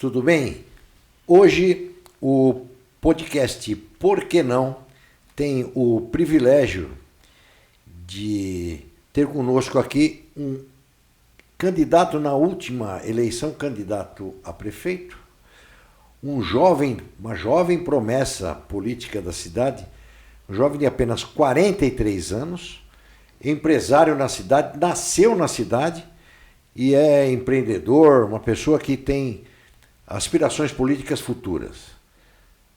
tudo bem? Hoje o podcast Por que Não tem o privilégio de ter conosco aqui um candidato na última eleição, candidato a prefeito, uma jovem promessa política da cidade, um jovem de apenas 43 anos, empresário na cidade, nasceu na cidade e é empreendedor, uma pessoa que tem aspirações políticas futuras.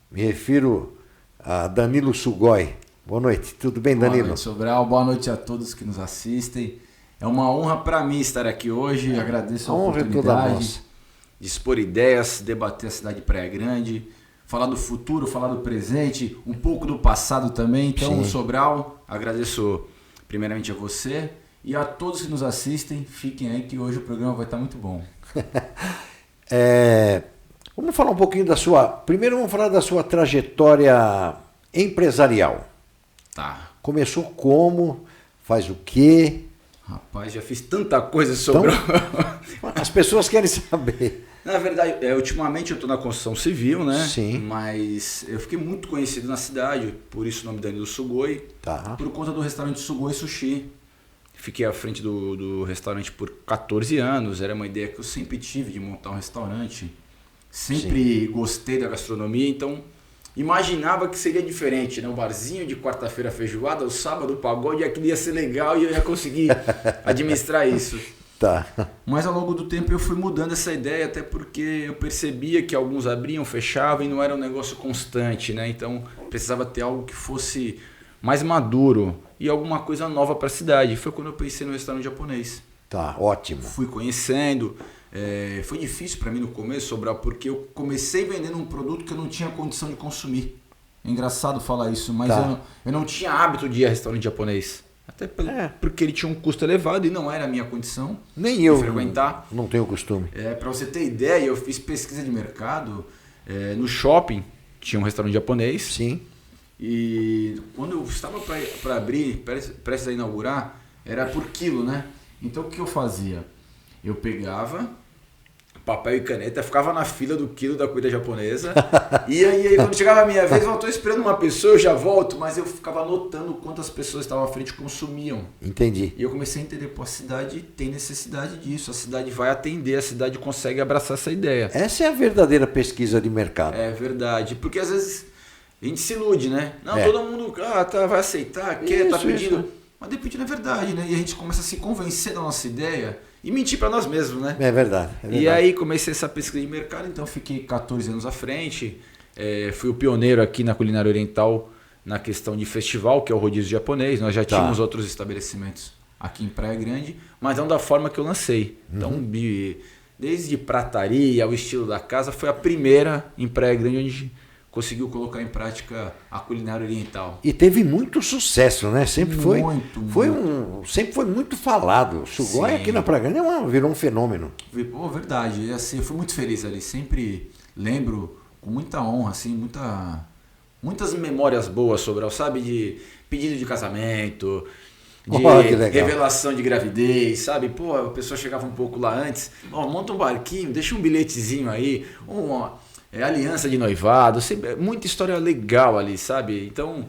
Me refiro a Danilo Sugoi. Boa noite, tudo bem, Danilo? Boa noite, Sobral. Boa noite a todos que nos assistem. É uma honra para mim estar aqui hoje. Agradeço a oportunidade de expor ideias, debater a cidade de Praia Grande, falar do futuro, falar do presente, um pouco do passado também. Então, Sobral, agradeço primeiramente a você e a todos que nos assistem. Fiquem aí que hoje o programa vai estar muito bom. Vamos falar um pouquinho da sua... Primeiro vamos falar da sua trajetória empresarial. Tá. Começou como? Faz o quê? Rapaz, já fiz tanta coisa sobre... Então, as pessoas querem saber. Na verdade, ultimamente eu estou na construção civil, né? Sim. Mas eu fiquei muito conhecido na cidade, por isso o nome Danilo Sugoi, por conta do restaurante Sugoi Sushi. Fiquei à frente do restaurante por 14 anos, era uma ideia que eu sempre tive de montar um restaurante. Sempre gostei da gastronomia, então imaginava que seria diferente, né? Um barzinho de quarta-feira feijoada, o sábado o pagode, aquilo ia ser legal e eu ia conseguir administrar isso. Tá. Mas ao longo do tempo eu fui mudando essa ideia, até porque eu percebia que alguns abriam, fechavam e não era um negócio constante, né? Então precisava ter algo que fosse mais maduro e alguma coisa nova para a cidade. Foi quando eu pensei no restaurante japonês. Tá, ótimo. Fui conhecendo. Foi difícil para mim no começo, Sobral, porque eu comecei vendendo um produto que eu não tinha condição de consumir. É engraçado falar isso, mas eu não tinha hábito de ir a restaurante japonês. Até porque ele tinha um custo elevado e não era a minha condição. Nem eu frequentar. Não tenho costume. Para você ter ideia, eu fiz pesquisa de mercado. No shopping tinha um restaurante japonês. Sim. E quando eu estava para abrir, prestes a inaugurar, era por quilo, né? Então o que eu fazia? Eu pegava papel e caneta, ficava na fila do quilo da comida japonesa. E aí quando chegava a minha vez, eu estou esperando uma pessoa, eu já volto, mas eu ficava anotando quantas pessoas estavam à frente e consumiam. Entendi. E eu comecei a entender, a cidade tem necessidade disso, a cidade vai atender, a cidade consegue abraçar essa ideia. Essa é a verdadeira pesquisa de mercado. É verdade, porque às vezes a gente se ilude, né? Não, todo mundo vai aceitar, quer, tá pedindo. Isso. Mas depende da verdade, né? E a gente começa a se convencer da nossa ideia e mentir para nós mesmos, né? É verdade. E aí comecei essa pesquisa de mercado, então fiquei 14 anos à frente. Fui o pioneiro aqui na culinária oriental na questão de festival, que é o rodízio japonês. Nós já tínhamos outros estabelecimentos aqui em Praia Grande, mas não da forma que eu lancei. Então, desde prataria, o estilo da casa, foi a primeira em Praia Grande onde conseguiu colocar em prática a culinária oriental. E teve muito sucesso, né? Sempre foi muito falado. O Sugoi aqui na Praia Grande virou um fenômeno. Verdade. Assim, eu fui muito feliz ali. Sempre lembro com muita honra, assim, muitas memórias boas sobre, sabe? De pedido de casamento, de revelação de gravidez, sabe? A pessoa chegava um pouco lá antes. Monta um barquinho, deixa um bilhetezinho aí, aliança de noivado, sempre, muita história legal ali, sabe? Então,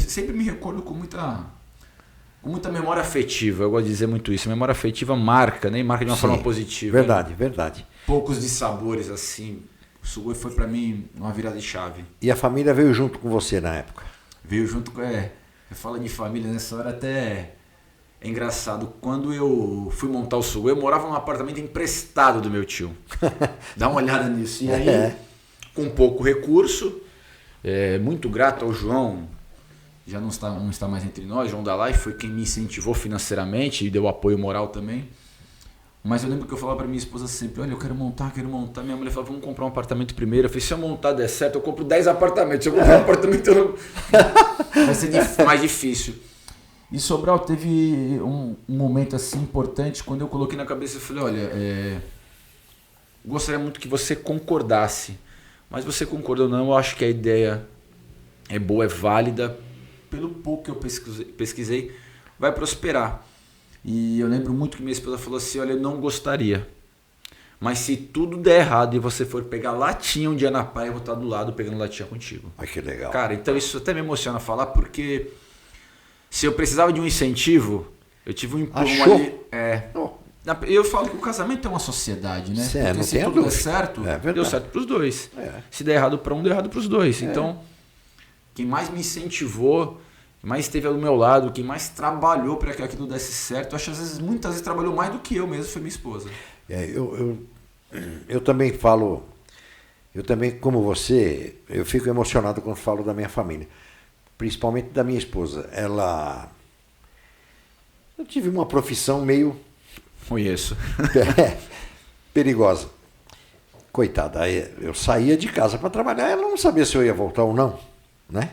sempre me recordo com muita memória afetiva. Eu gosto de dizer muito isso. Memória afetiva marca, né? E marca de uma forma positiva. Verdade, verdade. Poucos dissabores, assim. O Sugoi foi para mim uma virada de chave. E a família veio junto com você na época? Veio junto com... Fala de família nessa hora até... É engraçado, quando eu fui montar o Sugoi, eu morava num apartamento emprestado do meu tio. Dá uma olhada nisso. E aí... Com pouco recurso, muito grato ao João, já não está mais entre nós, João Dalai foi quem me incentivou financeiramente e deu apoio moral também. Mas eu lembro que eu falava para minha esposa sempre, olha, eu quero montar. Minha mulher falava, vamos comprar um apartamento primeiro. Eu falei, se eu montar der certo, eu compro 10 apartamentos. Se eu comprar um apartamento, vai ser mais difícil. E Sobral teve um momento assim importante, quando eu coloquei na cabeça, eu falei, olha, gostaria muito que você concordasse. Mas você concorda ou não, eu acho que a ideia é boa, é válida. Pelo pouco que eu pesquisei, vai prosperar. E eu lembro muito que minha esposa falou assim, olha, eu não gostaria. Mas se tudo der errado e você for pegar latinha um dia na praia, eu vou estar do lado pegando latinha contigo. Ai, que legal. Cara, então isso até me emociona falar, porque se eu precisava de um incentivo, eu tive um empurrão ali. Eu falo que o casamento é uma sociedade, né? Porque não se tudo der certo, deu certo para os dois. Se der errado para um, deu errado para os dois. Então, quem mais me incentivou, quem mais esteve ao meu lado, quem mais trabalhou para que aquilo desse certo, eu acho que muitas vezes trabalhou mais do que eu mesmo, foi minha esposa. Eu também falo, como você, eu fico emocionado quando falo da minha família, principalmente da minha esposa. Eu tive uma profissão meio Conheço. Perigosa. Coitada, eu saía de casa para trabalhar, ela não sabia se eu ia voltar ou não, né?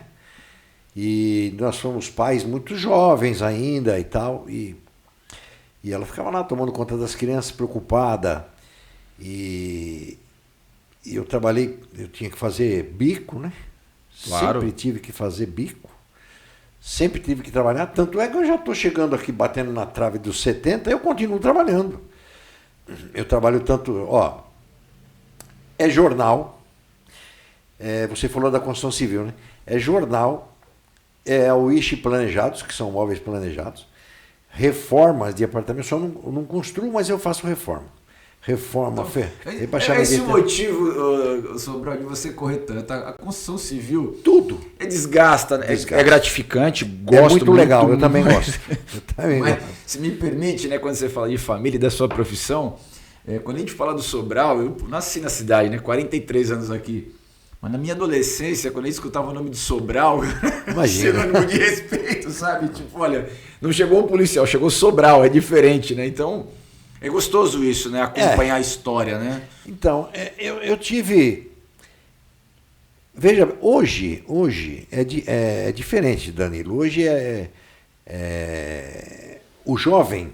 E nós fomos pais muito jovens ainda e tal, e ela ficava lá tomando conta das crianças, preocupada. E eu trabalhei, eu tinha que fazer bico, né? Claro. Sempre tive que fazer bico. Sempre tive que trabalhar. Tanto é que eu já estou chegando aqui, batendo na trave dos 70, eu continuo trabalhando. Eu trabalho tanto, é jornal. Você falou da construção civil, né? É jornal, é o ISH planejados, que são móveis planejados, reformas de apartamento, só não construo, mas eu faço reforma. Reforma, é esse o motivo, Sobral, de você correr tanto. A construção civil... Tudo. Desgasta, né? É gratificante, gosto muito. É muito legal, eu também gosto. Mas, se me permite, né, quando você fala de família e da sua profissão, quando a gente fala do Sobral, eu nasci na cidade, né, 43 anos aqui. Mas na minha adolescência, quando eu escutava o nome de Sobral, sinônimo de respeito, sabe? Tipo, olha, não chegou um policial, chegou Sobral, é diferente, né? Então... É gostoso isso, né? Acompanhar a história, né? Então, eu tive... Veja, hoje é diferente, Danilo. Hoje o jovem,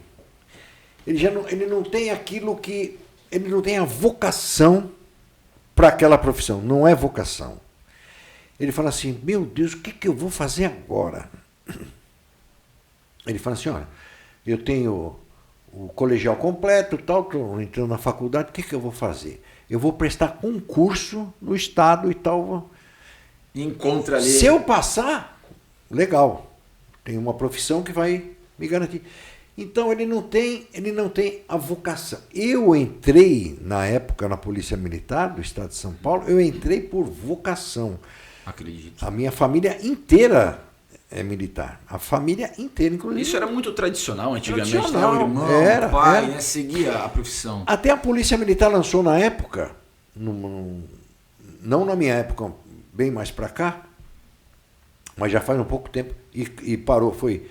ele não tem aquilo que... Ele não tem a vocação para aquela profissão. Não é vocação. Ele fala assim, meu Deus, o que eu vou fazer agora? Ele fala assim, olha, eu tenho... o colegial completo, estou entrando na faculdade, o que eu vou fazer? Eu vou prestar concurso no estado e tal. Encontra ali. Se eu passar, legal. Tem uma profissão que vai me garantir. Então ele não tem a vocação. Eu entrei, na época, na Polícia Militar do Estado de São Paulo, eu entrei por vocação. Acredito. A minha família inteira é militar. A família inteira, inclusive. Isso era muito tradicional antigamente, né? O irmão, o pai, né? Seguia a profissão. Até a Polícia Militar lançou na época, não na minha época, bem mais para cá, mas já faz um pouco tempo, e parou, foi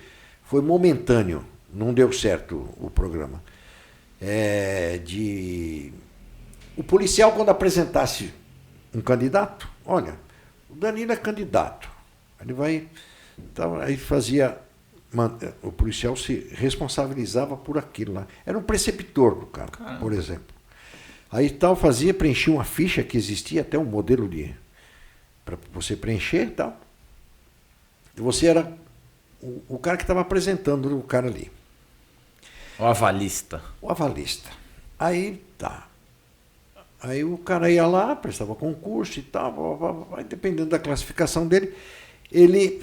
momentâneo, não deu certo o programa. O policial, quando apresentasse um candidato, olha, o Danilo é candidato, ele vai... Então, aí o policial se responsabilizava por aquilo lá. Era um preceptor do cara, por exemplo. Aí preenchia uma ficha que existia, até um modelo para você preencher e tal. E você era o cara que estava apresentando o cara ali. O avalista. O avalista. Aí Aí o cara ia lá, prestava concurso e tal, dependendo da classificação dele. Ele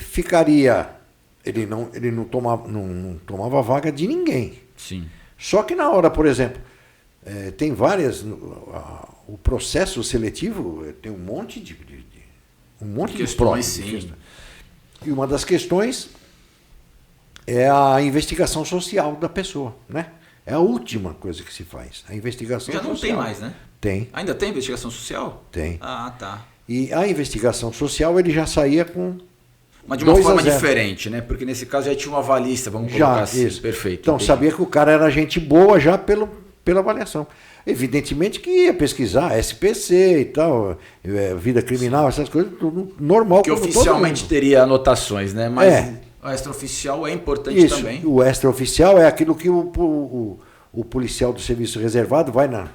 não tomava vaga de ninguém. Sim. Só que na hora, por exemplo, tem várias, o processo seletivo tem um monte de questões, sim. E uma das questões é a investigação social da pessoa, né? É a última coisa que se faz, a investigação social. Já não tem mais, né? Tem. Ainda tem investigação social? Tem. Ah, tá. E a investigação social ele já saía com... Mas de uma forma diferente, né? Porque nesse caso já tinha um avalista, vamos colocar assim. Isso. Perfeito. Então, sabia que o cara era gente boa já pela avaliação. Evidentemente que ia pesquisar SPC e tal, vida criminal, essas coisas, tudo normal. Que oficialmente teria anotações, né? Mas o extraoficial é importante também. O extraoficial é aquilo que o policial do serviço reservado vai na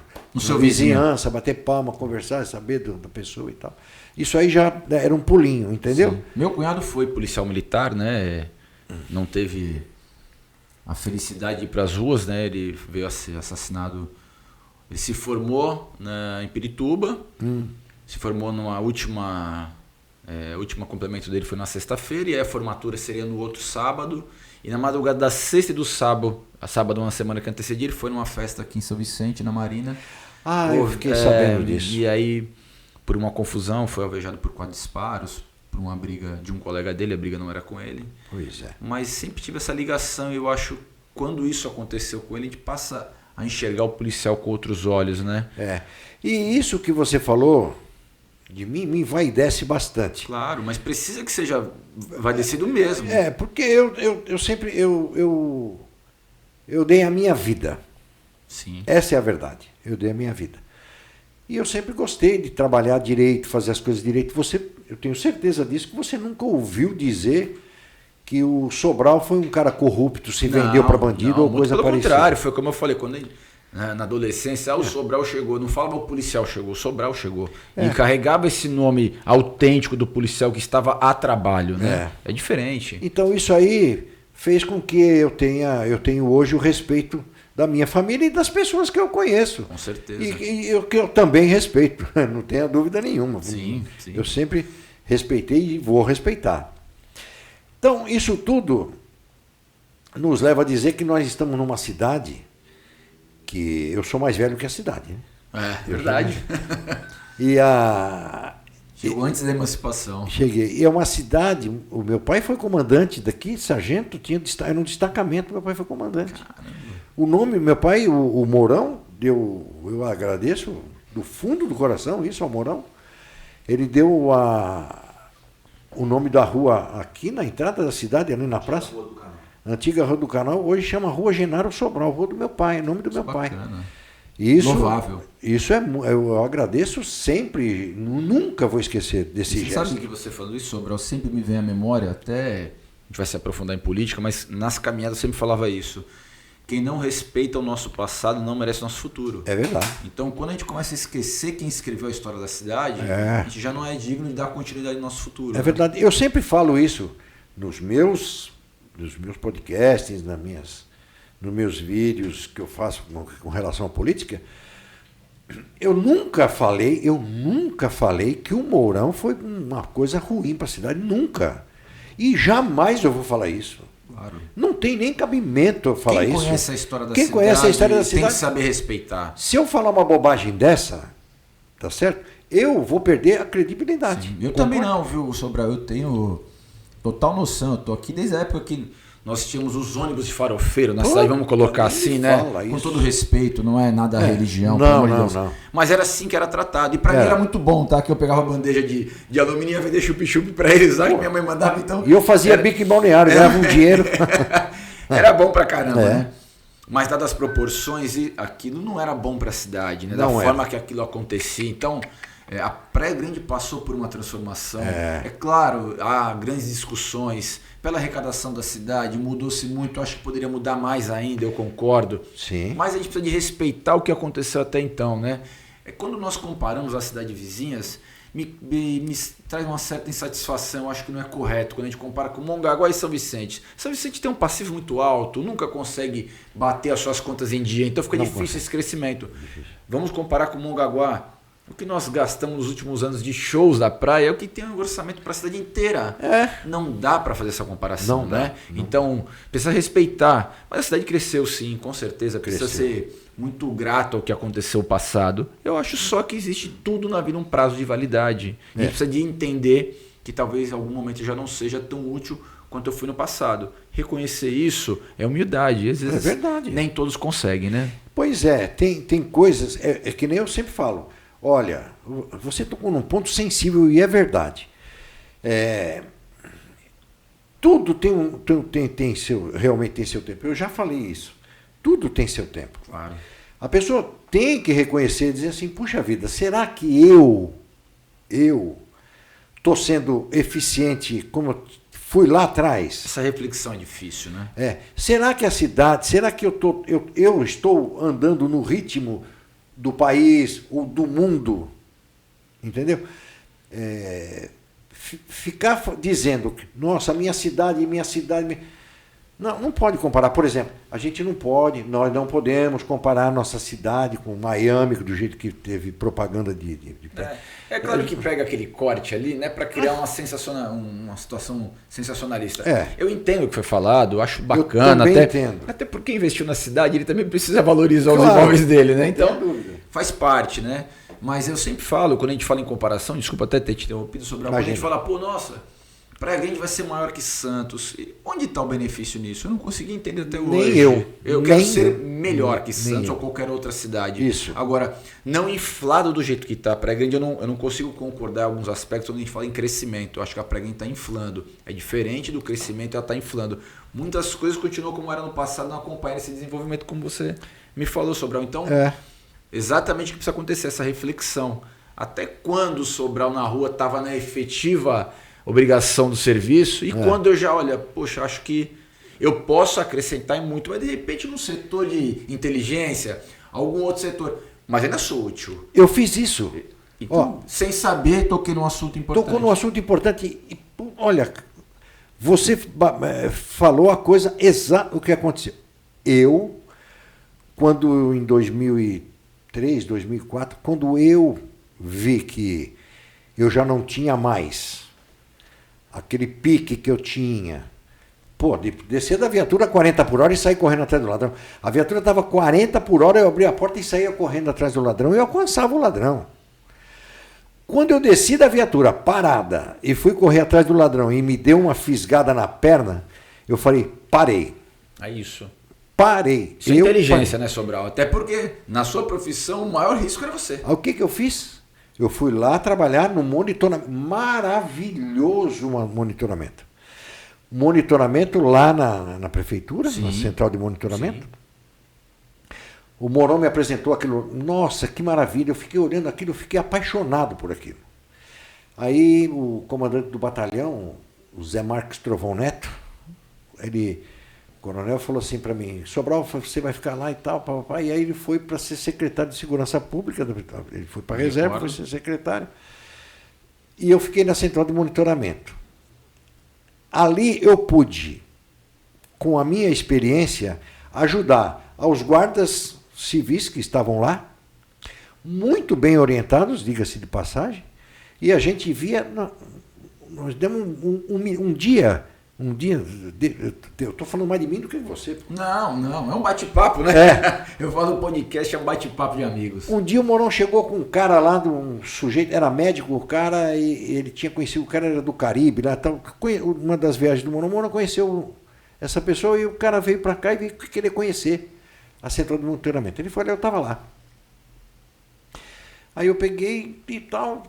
vizinhança, bater palma, conversar, saber da pessoa e tal. Isso aí já era um pulinho, entendeu? Sim. Meu cunhado foi policial militar, né? Não teve a felicidade de ir para as ruas, né? Ele veio a ser assassinado Ele se formou em Pirituba, se formou numa última complemento dele foi na sexta-feira, e aí a formatura seria no outro sábado. E na madrugada da sexta e do sábado, uma semana que antecedia, ele foi numa festa aqui em São Vicente, na Marina. Eu fiquei sabendo disso. E aí, por uma confusão, foi alvejado por 4 disparos, por uma briga de um colega dele, a briga não era com ele. Pois é. Mas sempre tive essa ligação, e eu acho, quando isso aconteceu com ele, a gente passa a enxergar o policial com outros olhos, né? E isso que você falou de mim me vai e desce bastante. Claro, mas precisa que seja vai descido mesmo. Porque eu sempre eu dei a minha vida. Sim. Essa é a verdade. Eu dei a minha vida. E eu sempre gostei de trabalhar direito, fazer as coisas direito. Eu tenho certeza disso, que você nunca ouviu dizer que o Sobral foi um cara corrupto, se vendeu para bandido ou coisa parecida. Pelo contrário, foi como eu falei, quando na adolescência, o Sobral chegou, não falava o policial chegou, o Sobral chegou. E carregava esse nome autêntico do policial que estava a trabalho, né? É diferente. Então isso aí fez com que eu tenho hoje o respeito da minha família e das pessoas que eu conheço. Com certeza. E que eu também respeito, não tenha dúvida nenhuma. Sim. Eu sempre respeitei e vou respeitar. Então, isso tudo nos leva a dizer que nós estamos numa cidade que eu sou mais velho que a cidade. Né? Verdade. Chegou antes da emancipação. Cheguei. E é uma cidade, o meu pai foi comandante daqui, sargento, era um destacamento, meu pai foi comandante. Caramba. O nome, meu pai, o Mourão, eu agradeço do fundo do coração isso ao Mourão, ele deu o nome da rua aqui na entrada da cidade, ali na praça. Antiga Rua do Canal, hoje chama Rua Genaro Sobral, Rua do meu pai, nome do meu pai. Isso, louvável. Isso eu agradeço sempre, nunca vou esquecer desse gesto. Sabe que você falou isso, Sobral, sempre me vem à memória, até a gente vai se aprofundar em política, mas nas caminhadas eu sempre falava isso. Quem não respeita o nosso passado não merece o nosso futuro. É verdade. Então, quando a gente começa a esquecer quem escreveu a história da cidade, a gente já não é digno de dar continuidade no nosso futuro. É verdade. Eu sempre falo isso nos meus podcasts, nos meus vídeos que eu faço com relação à política. Eu nunca falei que o Mourão foi uma coisa ruim para a cidade. Nunca. E jamais eu vou falar isso. Claro. Não tem nem cabimento eu falar isso. Quem conhece a história da cidade, conhece a história da cidade tem que saber respeitar. Se eu falar uma bobagem dessa, tá certo? Eu vou perder a credibilidade. Sim. Eu também não, viu, Sobral? Eu tenho total noção. Eu tô aqui desde a época que nós tínhamos os ônibus de farofeiro na cidade, vamos colocar assim, né? Com todo respeito, não é nada religião, pelo amor de Deus. Não. Mas era assim que era tratado. E pra mim era muito bom, tá? Que eu pegava bandeja de alumínio e ia vender chup-chup pra eles, sabe? Que minha mãe mandava, então... E eu fazia bico em balneário, ganhava um dinheiro. Era bom pra caramba, né? Mas dadas as proporções, aquilo não era bom pra cidade, né? Da forma que aquilo acontecia. Então... a Pré-Grande passou por uma transformação. É claro, há grandes discussões pela arrecadação da cidade, mudou-se muito, acho que poderia mudar mais ainda, eu concordo. Sim. Mas a gente precisa de respeitar o que aconteceu até então, né? Quando nós comparamos as cidades vizinhas, me traz uma certa insatisfação, acho que não é correto quando a gente compara com Mongaguá e São Vicente. São Vicente tem um passivo muito alto, nunca consegue bater as suas contas em dia, então fica difícil esse crescimento. Vamos comparar com Mongaguá. O que nós gastamos nos últimos anos de shows da praia é o que tem um orçamento para a cidade inteira. Não dá para fazer essa comparação, né? Então, precisa respeitar. Mas a cidade cresceu sim, com certeza. Precisa ser muito grato ao que aconteceu no passado. Eu acho só que existe tudo na vida um prazo de validade. E a gente precisa de entender que talvez em algum momento já não seja tão útil quanto eu fui no passado. Reconhecer isso é humildade. Às vezes verdade. Nem todos conseguem, né? Pois é, tem coisas... É que nem eu sempre falo. Olha, você tocou num ponto sensível e é verdade. Tudo realmente tem seu tempo. Eu já falei isso. Tudo tem seu tempo. Claro. A pessoa tem que reconhecer e dizer assim, puxa vida, será que eu estou sendo eficiente como eu fui lá atrás? Essa reflexão é difícil, né? Será que a cidade, será que eu estou andando no ritmo do país ou do mundo, entendeu? Ficar dizendo que, nossa, minha cidade... Não pode comparar. Por exemplo, nós não podemos comparar nossa cidade com Miami, do jeito que teve propaganda de É claro que pega aquele corte ali, né, para criar uma situação sensacionalista. Eu entendo o que foi falado, acho bacana, até porque investiu na cidade, ele também precisa valorizar os imóveis dele, né? Então, faz parte, né? Mas eu sempre falo, quando a gente fala em comparação, desculpa até ter te interrompido sobre a gente fala, pô, nossa, Praia Grande vai ser maior que Santos. E onde está o benefício nisso? Eu não consegui entender até hoje. Nem eu. Eu quero ser melhor que Santos ou qualquer outra cidade. Isso. Agora, não inflado do jeito que está. Praia Grande eu não consigo concordar em alguns aspectos quando a gente fala em crescimento. Eu acho que a Praia Grande está inflando. É diferente do crescimento, ela está inflando. Muitas coisas continuam como era no passado, não acompanham esse desenvolvimento como você me falou, Sobral. Então, exatamente o que precisa acontecer, essa reflexão. Até quando o Sobral na rua estava na efetiva obrigação do serviço e quando eu já, poxa, acho que eu posso acrescentar muito, mas de repente no setor de inteligência, algum outro setor, mas ainda sou útil. Eu fiz isso. Então, sem saber, toquei num assunto importante. Tocou num assunto importante e, olha, você falou a coisa exata, o que aconteceu. Eu, quando em 2003, 2004, quando eu vi que eu já não tinha mais aquele pique que eu tinha, de descer da viatura a 40 por hora e sair correndo atrás do ladrão. A viatura estava 40 por hora, eu abria a porta e saía correndo atrás do ladrão e eu alcançava o ladrão. Quando eu desci da viatura parada e fui correr atrás do ladrão e me deu uma fisgada na perna, eu falei, parei. É isso. Parei. Isso é inteligência, né, Sobral? Até porque na sua profissão o maior risco era você. O que eu fiz? Eu fui lá trabalhar no monitoramento, maravilhoso monitoramento. Monitoramento lá na prefeitura, na central de monitoramento. Sim. O Mourão me apresentou aquilo, nossa, que maravilha, eu fiquei olhando aquilo, eu fiquei apaixonado por aquilo. Aí o comandante do batalhão, o Zé Marques Trovão Neto, o coronel falou assim para mim, Sobral, você vai ficar lá e tal, papapá. E aí ele foi para ser secretário de Segurança Pública, ele foi para a reserva, foi ser secretário. E eu fiquei na central de monitoramento. Ali eu pude, com a minha experiência, ajudar aos guardas civis que estavam lá, muito bem orientados, diga-se de passagem, e a gente via, nós demos um dia, eu estou falando mais de mim do que de você. Não, é um bate-papo, né? Eu falo podcast, é um bate-papo de amigos. Um dia o Mourão chegou com um cara lá, um sujeito, era médico o cara, e ele tinha conhecido, o cara era do Caribe, lá, tal, uma das viagens do Mourão, o Mourão conheceu essa pessoa e o cara veio para cá e veio querer conhecer a central de monitoramento. Ele falou, eu estava lá. Aí eu peguei e tal,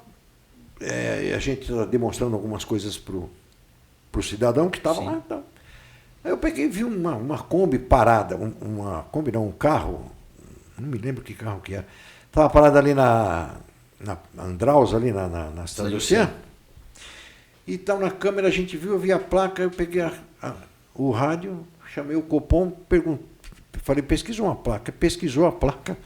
a gente demonstrando algumas coisas para o cidadão que estava lá. Então. Aí eu peguei e vi uma Kombi parada, um carro, não me lembro que carro que era. Estava parada ali na Andraus, ali na Cidade Oceana. E tal, na câmera a gente viu, eu vi a placa, eu peguei o rádio, chamei o Copom, falei, pesquisa uma placa. Pesquisou a placa.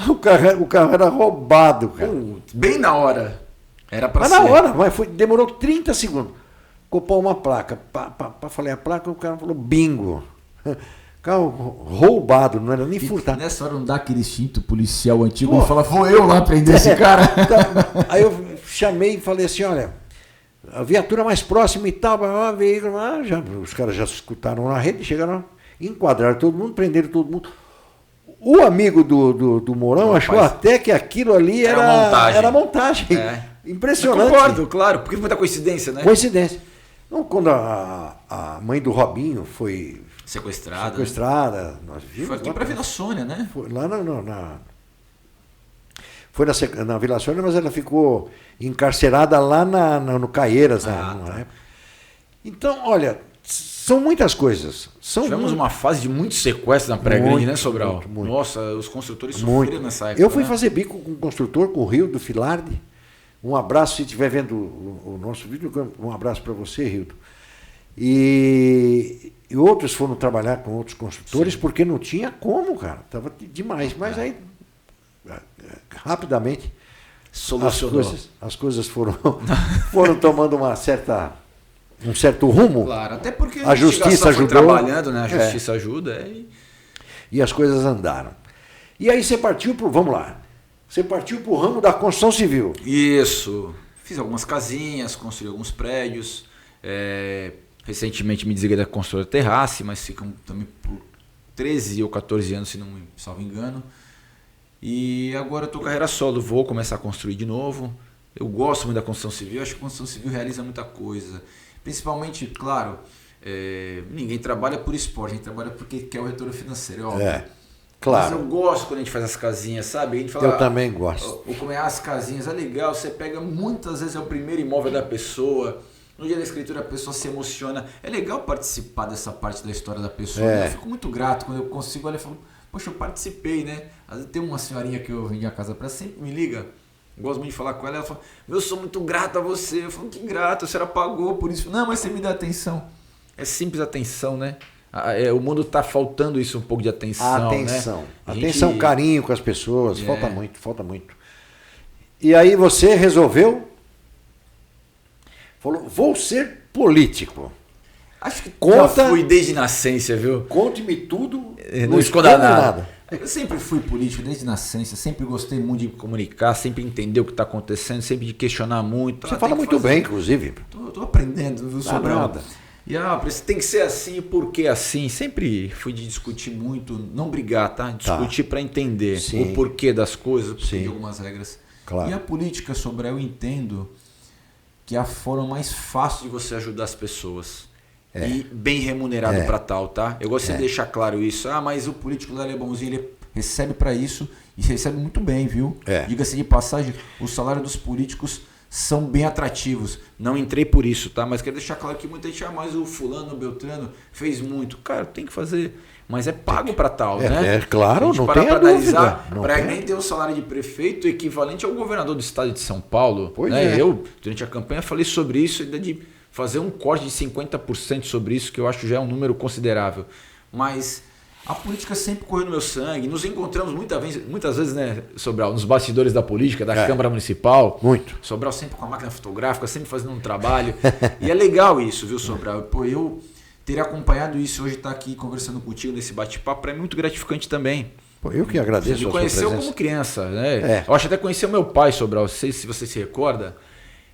O carro era roubado, cara. Bem na hora. Era para ser. Mas na hora, demorou 30 segundos. Copom uma placa. Falei a placa, o cara falou bingo. Carro roubado, não era nem furtado. Nessa hora não dá aquele instinto policial antigo e fala, vou eu lá prender esse cara. Então, aí eu chamei e falei assim, olha, a viatura mais próxima e tal, veículo, os caras já escutaram na rede, chegaram, enquadraram todo mundo, prenderam todo mundo. O amigo do Mourão achou até que aquilo ali era montagem. Impressionante. Eu concordo, claro, porque foi muita coincidência, né? Coincidência. Então, quando a mãe do Robinho foi sequestrada, nós vimos. Foi aqui para Vila Sônia, né? Foi lá foi na Vila Sônia, mas ela ficou encarcerada lá no Caeiras. Então, olha, são muitas coisas. Tivemos uma fase de muitos sequestros na Praia Grande, né, Sobral? Muito. Nossa, os construtores sofreram nessa época. Eu fui fazer bico com um construtor, com o Rildo Filardi. Um abraço, se estiver vendo o nosso vídeo, um abraço para você, Rildo. E outros foram trabalhar com outros construtores, porque não tinha como, cara. Estava demais. Mas aí, rapidamente, solucionou. As coisas foram tomando uma certa um certo rumo. Claro, até porque a justiça ajudou. Trabalhando, né? A justiça ajuda. E as coisas andaram. E aí você partiu para, vamos lá, você partiu para o ramo da construção civil. Isso. Fiz algumas casinhas, construí alguns prédios. Recentemente me desliguei da construtora Terrace, mas ficam também por 13 ou 14 anos, se não me salvo engano. E agora eu estou carreira solo, vou começar a construir de novo. Eu gosto muito da construção civil, acho que a construção civil realiza muita coisa. Principalmente, claro, ninguém trabalha por esporte, a gente trabalha porque quer o retorno financeiro, é óbvio. Claro. Mas eu gosto quando a gente faz as casinhas, sabe? A gente fala, eu também gosto. Ou como as casinhas, é legal, você pega, muitas vezes é o primeiro imóvel da pessoa. No dia da escritura a pessoa se emociona. É legal participar dessa parte da história da pessoa. Eu fico muito grato quando eu consigo olhar e falo, poxa, eu participei, né? Às vezes tem uma senhorinha que eu vendi a casa para, sempre me liga. Gosto muito de falar com ela, ela fala, eu sou muito grato a você. Eu falo, que grato, a senhora pagou por isso. Não, mas você me dá atenção. É simples atenção, né? O mundo está faltando isso, um pouco de atenção. Atenção. Né? Atenção, carinho com as pessoas. Falta muito, falta muito. E aí você resolveu, falou, vou ser político. Acho que já fui desde nascença, viu? Conte-me tudo. Não esconda nada. Eu sempre fui político desde nascença, sempre gostei muito de comunicar, sempre entender o que está acontecendo, sempre de questionar muito. Você fala muito bem, inclusive. Estou aprendendo, viu, Sobral? E tem que ser assim, por que assim? Sempre fui de discutir muito, não brigar, tá? Discutir para entender o porquê das coisas, o porquê de algumas regras. Claro. E a política, Sobral, eu entendo que é a forma mais fácil de você ajudar as pessoas. E bem remunerado para tal, tá? Eu gosto de deixar claro isso. Mas o político lá é bonzinho, ele recebe para isso e recebe muito bem, viu? Diga-se de passagem, o salário dos políticos são bem atrativos. Não entrei por isso, tá? Mas quero deixar claro que muita gente, mas o fulano, o Beltrano fez muito. Cara, tem que fazer, mas é pago para tal, né? Claro, não tem dúvida. Para nem ter o salário de prefeito equivalente ao governador do estado de São Paulo. Pois né? Eu, durante a campanha, falei sobre isso, ainda de fazer um corte de 50% sobre isso, que eu acho já é um número considerável. Mas a política sempre correu no meu sangue. Nos encontramos muitas vezes, né, Sobral, nos bastidores da política, da Câmara Municipal. Muito. Sobral sempre com a máquina fotográfica, sempre fazendo um trabalho. E é legal isso, viu, Sobral? Pô, eu ter acompanhado isso, hoje estar aqui conversando contigo nesse bate-papo, para mim é muito gratificante também. Pô, eu que agradeço a sua presença. Você me conheceu como criança, né? Eu acho até conhecer o meu pai, Sobral. Não sei se você se recorda.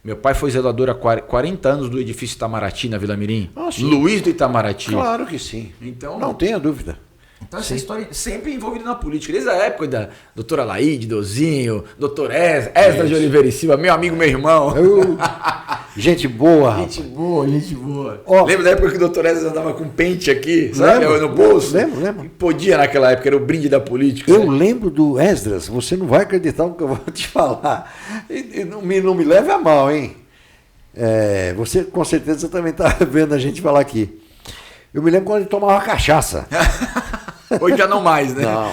Meu pai foi zelador há 40 anos do edifício Itamaraty, na Vila Mirim. Luiz do Itamaraty. Claro que sim. Então, não tenha dúvida. Então essa história sempre envolvida na política. Desde a época da doutora Laíde, Dozinho, doutor Esdras de Oliveira e Silva, meu amigo, meu irmão. Gente boa, Gente boa, gente boa. Oh. Lembra da época que o doutor Esdras andava com pente aqui, sabe? No bolso? Lembro. Podia naquela época, era o brinde da política. Eu lembro do Esdras, você não vai acreditar no que eu vou te falar. E não me leve a mal, hein? Você com certeza também está vendo a gente falar aqui. Eu me lembro quando ele tomava cachaça. Hoje já não mais, né? Não.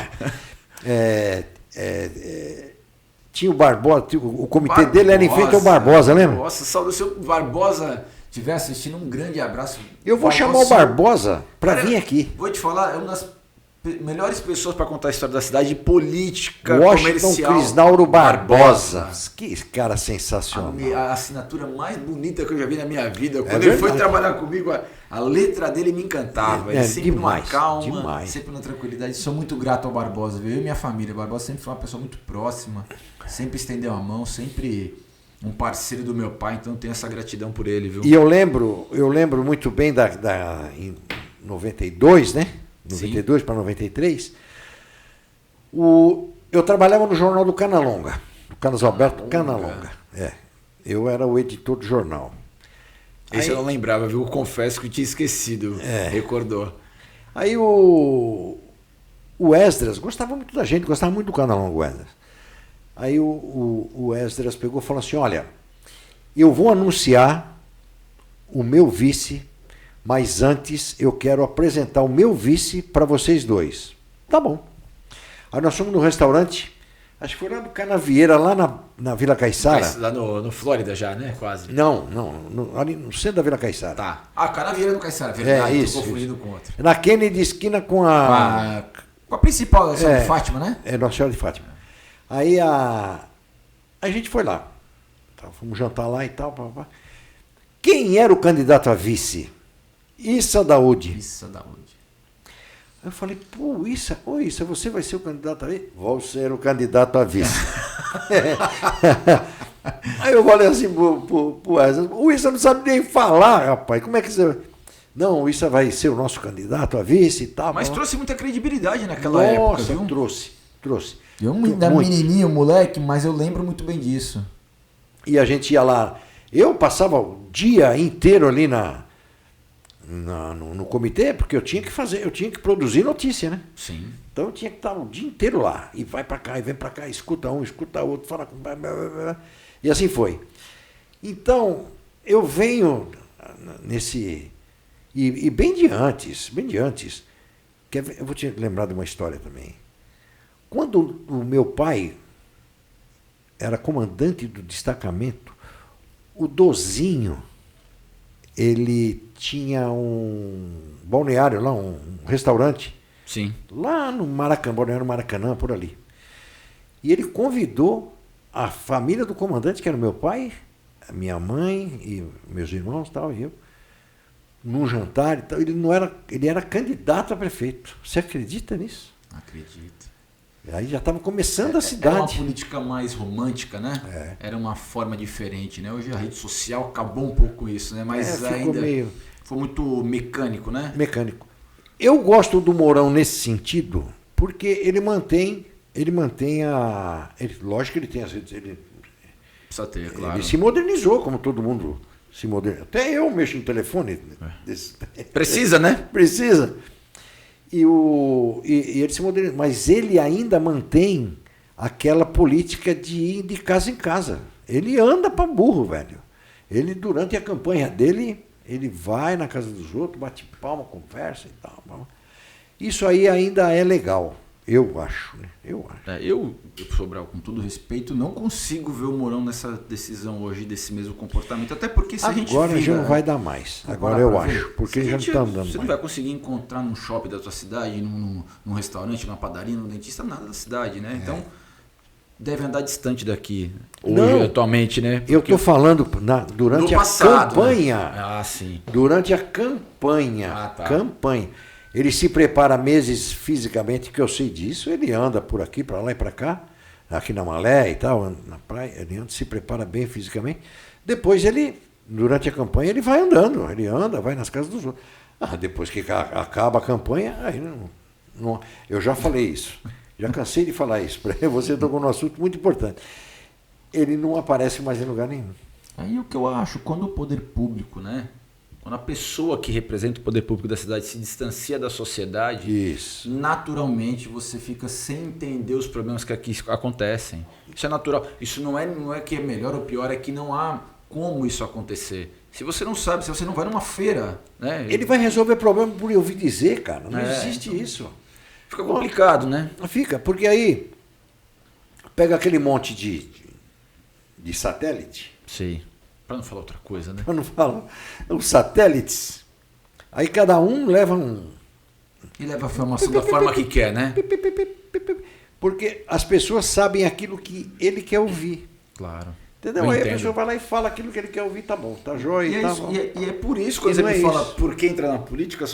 Tinha o Barbosa, o comitê dele era em frente ao Barbosa, lembra? Nossa, salve, se o Barbosa estiver assistindo, um grande abraço. Eu vou chamar o Barbosa para vir aqui. Vou te falar, é uma das melhores pessoas para contar a história da cidade, de política, Washington comercial. Crisnauro Barbosa. Que cara sensacional. A assinatura mais bonita que eu já vi na minha vida. Quando ele foi trabalhar comigo, a letra dele me encantava. Ele sempre numa calma, sempre na tranquilidade. Sou muito grato ao Barbosa, viu? Eu e minha família. O Barbosa sempre foi uma pessoa muito próxima, sempre estendeu a mão, sempre um parceiro do meu pai, então tenho essa gratidão por ele, viu? E eu lembro muito bem em 92, né? 92 para 93, eu trabalhava no jornal do Canalonga, do Carlos Alberto Canalonga. Eu era o editor do jornal. Esse eu não lembrava, viu? Eu confesso que eu tinha esquecido. Recordou. Aí o Esdras gostava muito da gente, gostava muito do Canalonga, o Esdras. Aí o Esdras pegou e falou assim, olha, eu vou anunciar o meu vice, mas antes eu quero apresentar o meu vice para vocês dois. Tá bom. Aí nós fomos no restaurante, acho que foi lá no Canavieira, lá na Vila Caiçara. Mas lá no Flórida já, né? Quase. Não, ali no centro da Vila Caiçara. Tá. Canavieira do Caiçara, verdade. Isso. Tô confundindo com outro. Na Kennedy, esquina com a principal, Nossa Senhora de Fátima, né? Nossa Senhora de Fátima. Aí a gente foi lá. Fomos jantar lá e tal. Quem era o candidato a vice? Issa Daoudi. Issa Daoudi. Aí eu falei, pô, Issa, você vai ser o candidato a vice? Vou ser o candidato a vice. Aí eu falei assim pro Issa, o Issa não sabe nem falar, rapaz, como é que você... Não, o Issa vai ser o nosso candidato a vice e tal. Mas trouxe muita credibilidade naquela época, viu? Trouxe. Eu ainda menininho, moleque, mas eu lembro muito bem disso. E a gente ia lá, eu passava o dia inteiro ali no comitê, porque eu tinha que produzir notícia, né? Sim. Então eu tinha que estar o dia inteiro lá, e vai para cá, e vem para cá, escuta um, escuta outro, fala com... E assim foi. Então, eu venho nesse... E bem de antes, eu vou te lembrar de uma história também. Quando o meu pai era comandante do destacamento, o Dozinho, ele tinha um balneário lá, um restaurante. Sim. Lá no Maracanã, balneário Maracanã, por ali. E ele convidou a família do comandante, que era meu pai, a minha mãe e meus irmãos tal, e eu, num jantar e tal. Ele era candidato a prefeito. Você acredita nisso? Acredito. Aí já estava começando a cidade. Era uma política mais romântica, né? Era uma forma diferente, né? Hoje a rede social acabou um pouco com isso, né? Mas ainda foi muito mecânico, né? Mecânico. Eu gosto do Mourão nesse sentido, porque ele mantém a... lógico que ele tem as redes... Precisa ter, claro. Ele se modernizou, como todo mundo se moderniza. Até eu mexo no telefone. Precisa, né? Precisa. E ele se moderniza. Mas ele ainda mantém aquela política de ir de casa em casa. Ele anda para burro, velho. Ele, durante a campanha dele, ele vai na casa dos outros, bate palma, conversa e tal. Isso aí ainda é legal. Eu acho, né? Eu, Sobral, com todo respeito, não consigo ver o Mourão nessa decisão hoje, desse mesmo comportamento. Até porque se agora a gente não vai dar mais. Agora eu acho. Porque já não está andando mais. Você não vai conseguir encontrar num shopping da tua cidade, num restaurante, numa padaria, num dentista, nada da cidade, né? Então, deve andar distante daqui. Hoje, atualmente, né? Porque eu estou falando durante a campanha. Né? Ah, sim. Durante a campanha. Campanha. Ele se prepara meses fisicamente, que eu sei disso. Ele anda por aqui, para lá e para cá, aqui na Malé e tal, na praia. Ele anda, se prepara bem fisicamente. Depois durante a campanha, ele vai andando. Ele anda, vai nas casas dos outros. Depois que acaba a campanha, aí não, eu já falei isso. Já cansei de falar isso. Você tocou num assunto muito importante. Ele não aparece mais em lugar nenhum. Aí o que eu acho, quando o poder público, né? Quando a pessoa que representa o poder público da cidade se distancia da sociedade, naturalmente você fica sem entender os problemas que aqui acontecem. Isso é natural. Isso não é que é melhor ou pior, é que não há como isso acontecer. Se você não sabe, se você não vai numa feira, né? Ele vai resolver problema por ouvir dizer, cara. Não existe isso. Fica complicado, né? Fica, porque aí pega aquele monte de satélite. Sim. Para não falar outra coisa, né? Para não falar. Os satélites. Aí cada um leva um... E leva a informação da forma que quer, né? Porque as pessoas sabem aquilo que ele quer ouvir. Claro. Entendeu? Aí a pessoa vai lá e fala aquilo que ele quer ouvir, tá bom, tá jóia. E é por isso, quando você me fala por que entrar na política,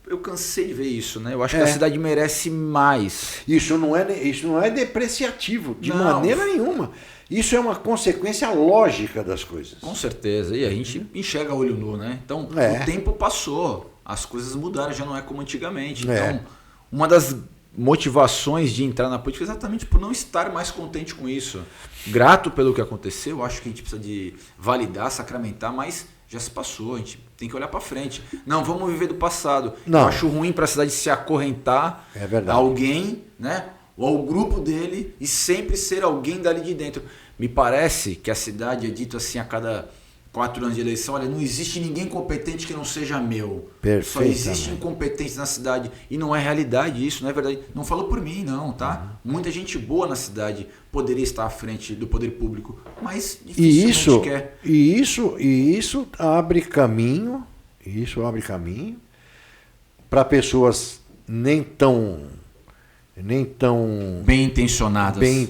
eu cansei de ver isso, né? Eu acho que a cidade merece mais. Isso não é depreciativo, de maneira nenhuma. Isso é uma consequência lógica das coisas. Com certeza. E a gente enxerga a olho nu, né? Então, o tempo passou, as coisas mudaram, já não é como antigamente. Então, uma das motivações de entrar na política é exatamente por não estar mais contente com isso. Grato pelo que aconteceu, acho que a gente precisa de validar, sacramentar, mas já se passou, a gente tem que olhar para frente. Não, vamos viver do passado. Não. Eu acho ruim para a cidade se acorrentar a alguém, né? Ou ao grupo dele e sempre ser alguém dali de dentro. Me parece que a cidade é dito assim a cada 4 anos de eleição, olha, não existe ninguém competente que não seja meu. Só existe incompetência na cidade. E não é realidade isso, não é verdade. Não falou por mim, não, tá? Muita gente boa na cidade poderia estar à frente do poder público, mas dificilmente quer. E isso abre caminho para pessoas nem tão nem tão bem intencionadas, Sim.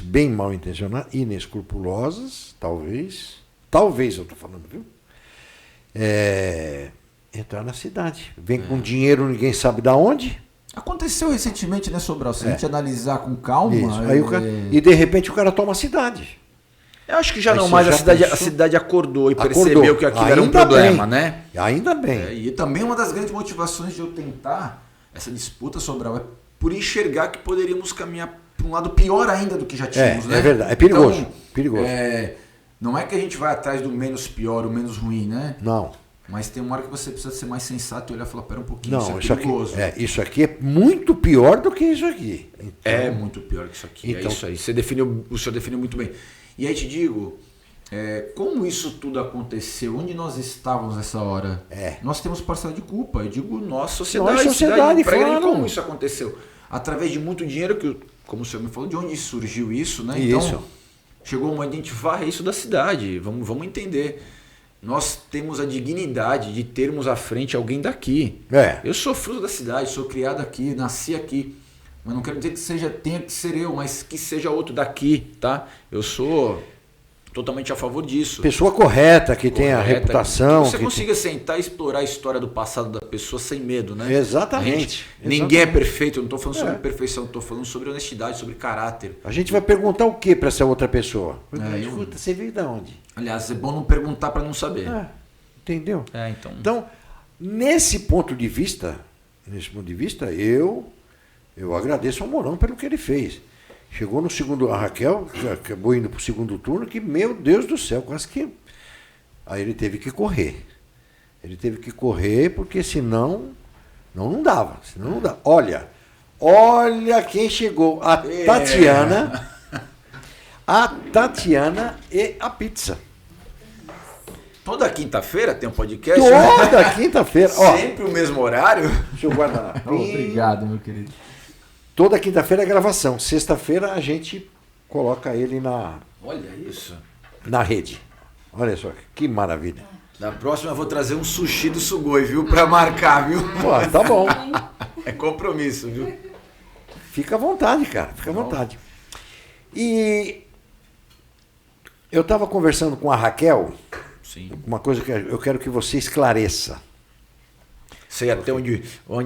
Bem mal intencionadas, inescrupulosas, talvez eu estou falando, viu? Entrar na cidade, vem com dinheiro, ninguém sabe de onde. Aconteceu recentemente, né, Sobral? Se a gente analisar com calma... Aí e de repente o cara toma a cidade. Eu acho que já não mais a cidade acordou e percebeu que aquilo era um Ainda problema, bem. né? Ainda bem. E também uma das grandes motivações de eu tentar essa disputa, Sobral, é por enxergar que poderíamos caminhar para um lado pior ainda do que já tínhamos, né? É verdade, é perigoso. Então, perigoso. Não é que a gente vai atrás do menos pior, o menos ruim, né? Não. Mas tem uma hora que você precisa ser mais sensato e olhar e falar, pera um pouquinho, não, isso é perigoso. Isso aqui é muito pior do que isso aqui. Então, é muito pior que isso aqui, então, é isso aí. O senhor definiu muito bem. E aí te digo, como isso tudo aconteceu, onde nós estávamos nessa hora? Nós temos parcela de culpa. Eu digo nós, sociedade claro. Como isso aconteceu? Através de muito dinheiro, que, como o senhor me falou, de onde surgiu isso, né? Isso. Então, chegou uma gente varrer isso da cidade. Vamos entender. Nós temos a dignidade de termos à frente alguém daqui. Eu sou fruto da cidade, sou criado aqui, nasci aqui. Mas não quero dizer que tenha que ser eu, mas que seja outro daqui, tá? Eu sou totalmente a favor disso. Pessoa correta, que tenha reputação. Que você consiga sentar e explorar a história do passado da pessoa sem medo, né? Exatamente. Ninguém é perfeito, eu não estou falando sobre perfeição, estou falando sobre honestidade, sobre caráter. A gente vai perguntar o que para essa outra pessoa? Escuta, você veio de onde? Aliás, é bom não perguntar para não saber. Entendeu? Então, nesse ponto de vista, eu agradeço ao Mourão pelo que ele fez. Chegou no segundo, a Raquel acabou indo para o segundo turno, que, meu Deus do céu, quase que... Aí ele teve que correr. Porque senão não dava. Olha quem chegou. A Tatiana e a pizza. Toda quinta-feira tem um podcast? Toda quinta-feira. Sempre o mesmo horário? Deixa eu guardar. Obrigado, meu querido. Toda quinta-feira é gravação. Sexta-feira a gente coloca ele Olha isso. Na rede. Olha só, que maravilha. Da próxima eu vou trazer um sushi do Sugoi, viu? Pra marcar, viu? Pô, tá bom. É compromisso, viu? Fica à vontade, cara. Fica à vontade. E eu estava conversando com a Raquel. Sim. Uma coisa que eu quero que você esclareça. Sei até onde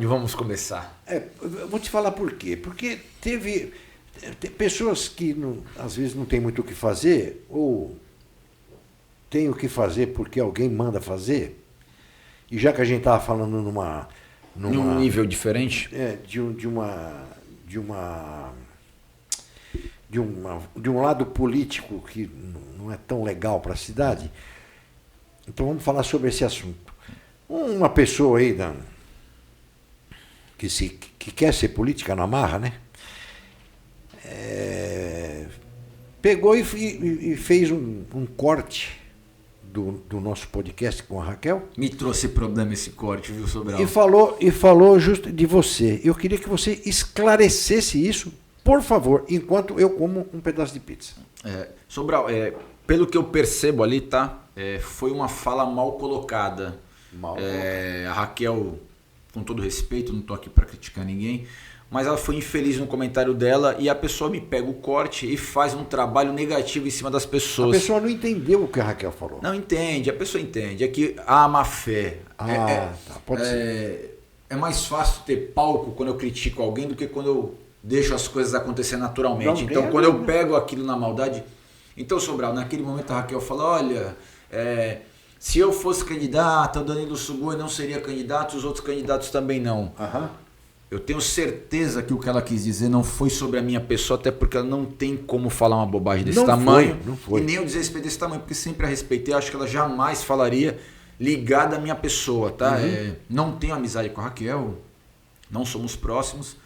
vamos começar. Eu vou te falar por quê. Porque tem pessoas que às vezes não tem muito o que fazer, ou tem o que fazer porque alguém manda fazer. E já que a gente estava falando num nível diferente, de um lado político que não é tão legal para a cidade, então vamos falar sobre esse assunto. Uma pessoa aí que quer ser política na marra, né? Pegou e fez um corte do nosso podcast com a Raquel. Me trouxe problema esse corte, viu, Sobral? E falou justo de você. Eu queria que você esclarecesse isso, por favor, enquanto eu como um pedaço de pizza. Sobral, pelo que eu percebo ali, tá? Foi uma fala mal colocada. A Raquel, com todo respeito, não estou aqui para criticar ninguém, mas ela foi infeliz no comentário dela e a pessoa me pega o corte e faz um trabalho negativo em cima das pessoas. A pessoa não entendeu o que a Raquel falou. Não entende, a pessoa entende. É que há má fé. Pode ser. É mais fácil ter palco quando eu critico alguém do que quando eu deixo as coisas acontecer naturalmente. Então, quando eu pego aquilo na maldade... Então, Sobral, naquele momento a Raquel fala, olha... se eu fosse candidato, o Danilo Sugoi não seria candidato, os outros candidatos também não. Eu tenho certeza que o que ela quis dizer não foi sobre a minha pessoa, até porque ela não tem como falar uma bobagem desse tamanho. Não foi. E nem o desrespeito desse tamanho, porque sempre a respeitei, acho que ela jamais falaria ligada à minha pessoa, tá? Não tenho amizade com a Raquel, não somos próximos,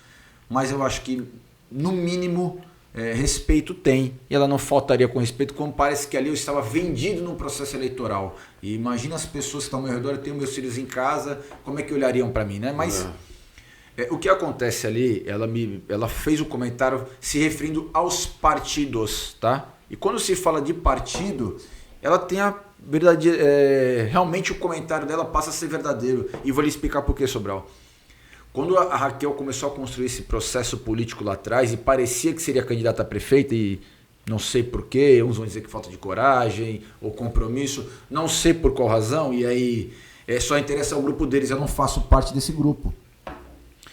mas eu acho que, no mínimo... respeito tem, e ela não faltaria com respeito, como parece que ali eu estava vendido num processo eleitoral. E imagina as pessoas que estão ao meu redor, eu tenho meus filhos em casa, como é que olhariam para mim, né? Mas o que acontece ali, ela fez o comentário se referindo aos partidos, tá? E quando se fala de partido, ela tem a verdade, realmente o comentário dela passa a ser verdadeiro. E vou lhe explicar por que, Sobral. Quando a Raquel começou a construir esse processo político lá atrás e parecia que seria candidata a prefeita e não sei porquê, uns vão dizer que falta de coragem ou compromisso, não sei por qual razão, e aí só interessa ao grupo deles, eu não faço parte desse grupo.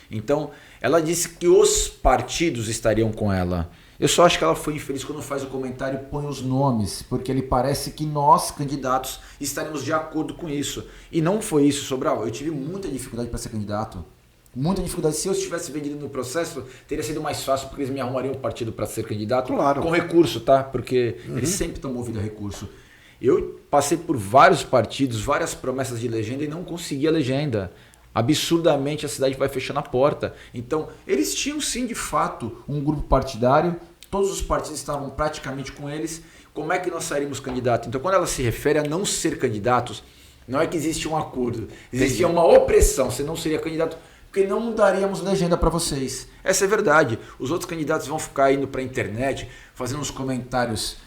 Então, ela disse que os partidos estariam com ela. Eu só acho que ela foi infeliz quando faz o comentário e põe os nomes, porque ele parece que nós, candidatos, estaremos de acordo com isso. E não foi isso, Sobral. Eu tive muita dificuldade para ser candidato. Muita dificuldade. Se eu estivesse vendido no processo, teria sido mais fácil, porque eles me arrumariam um partido para ser candidato. Claro. Com recurso, tá? Porque eles sempre estão movidos a recurso. Eu passei por vários partidos, várias promessas de legenda e não consegui a legenda. Absurdamente a cidade vai fechando a porta. Então, eles tinham sim, de fato, um grupo partidário. Todos os partidos estavam praticamente com eles. Como é que nós sairíamos candidatos? Então, quando ela se refere a não ser candidatos, não é que existe um acordo. Existia uma opressão. Você não seria candidato porque não daríamos legenda para vocês. Essa é a verdade. Os outros candidatos vão ficar indo para a internet, fazendo uns comentários...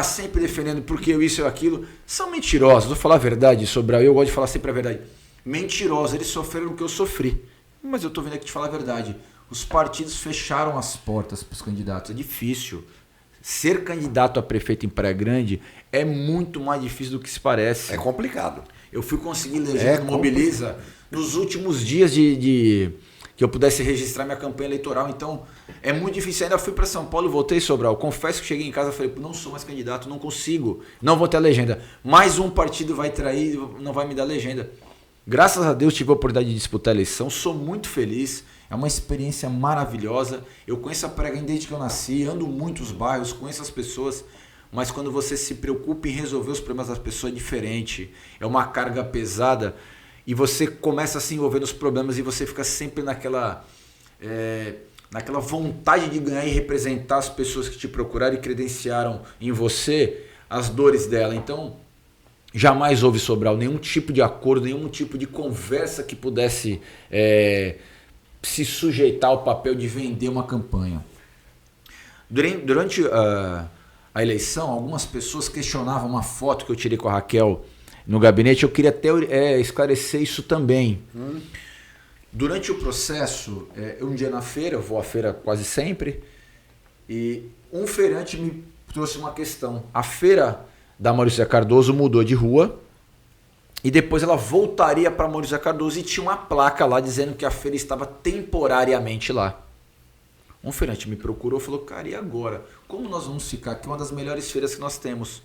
sempre defendendo porque eu isso ou aquilo. São mentirosos. Vou falar a verdade, Sobral. Eu gosto de falar sempre a verdade. Mentirosos. Eles sofreram o que eu sofri. Mas eu estou vindo aqui te falar a verdade. Os partidos fecharam as portas para os candidatos. É difícil. Ser candidato a prefeito em Praia Grande é muito mais difícil do que se parece. É complicado. Eu fui conseguir legenda no Mobiliza nos últimos dias que eu pudesse registrar minha campanha eleitoral. Então, é muito difícil. Ainda fui para São Paulo e voltei, Sobral. Confesso que cheguei em casa e falei, não sou mais candidato, não consigo. Não vou ter a legenda. Mais um partido vai trair, não vai me dar legenda. Graças a Deus tive a oportunidade de disputar a eleição. Sou muito feliz. É uma experiência maravilhosa. Eu conheço a Praia Grande desde que eu nasci, ando muitos bairros, conheço as pessoas, mas quando você se preocupa em resolver os problemas das pessoas é diferente. É uma carga pesada e você começa a se envolver nos problemas e você fica sempre naquela vontade de ganhar e representar as pessoas que te procuraram e credenciaram em você as dores dela. Então, jamais houve, Sobral, nenhum tipo de acordo, nenhum tipo de conversa que pudesse... se sujeitar ao papel de vender uma campanha. Durante a eleição, algumas pessoas questionavam uma foto que eu tirei com a Raquel no gabinete. Eu queria até esclarecer isso também. Durante o processo, um dia na feira, eu vou à feira quase sempre, e um feirante me trouxe uma questão. A feira da Maurício Cardoso mudou de rua, e depois ela voltaria para Maurício Cardoso e tinha uma placa lá dizendo que a feira estava temporariamente lá. Um feirante me procurou e falou, cara, e agora? Como nós vamos ficar aqui? Uma das melhores feiras que nós temos,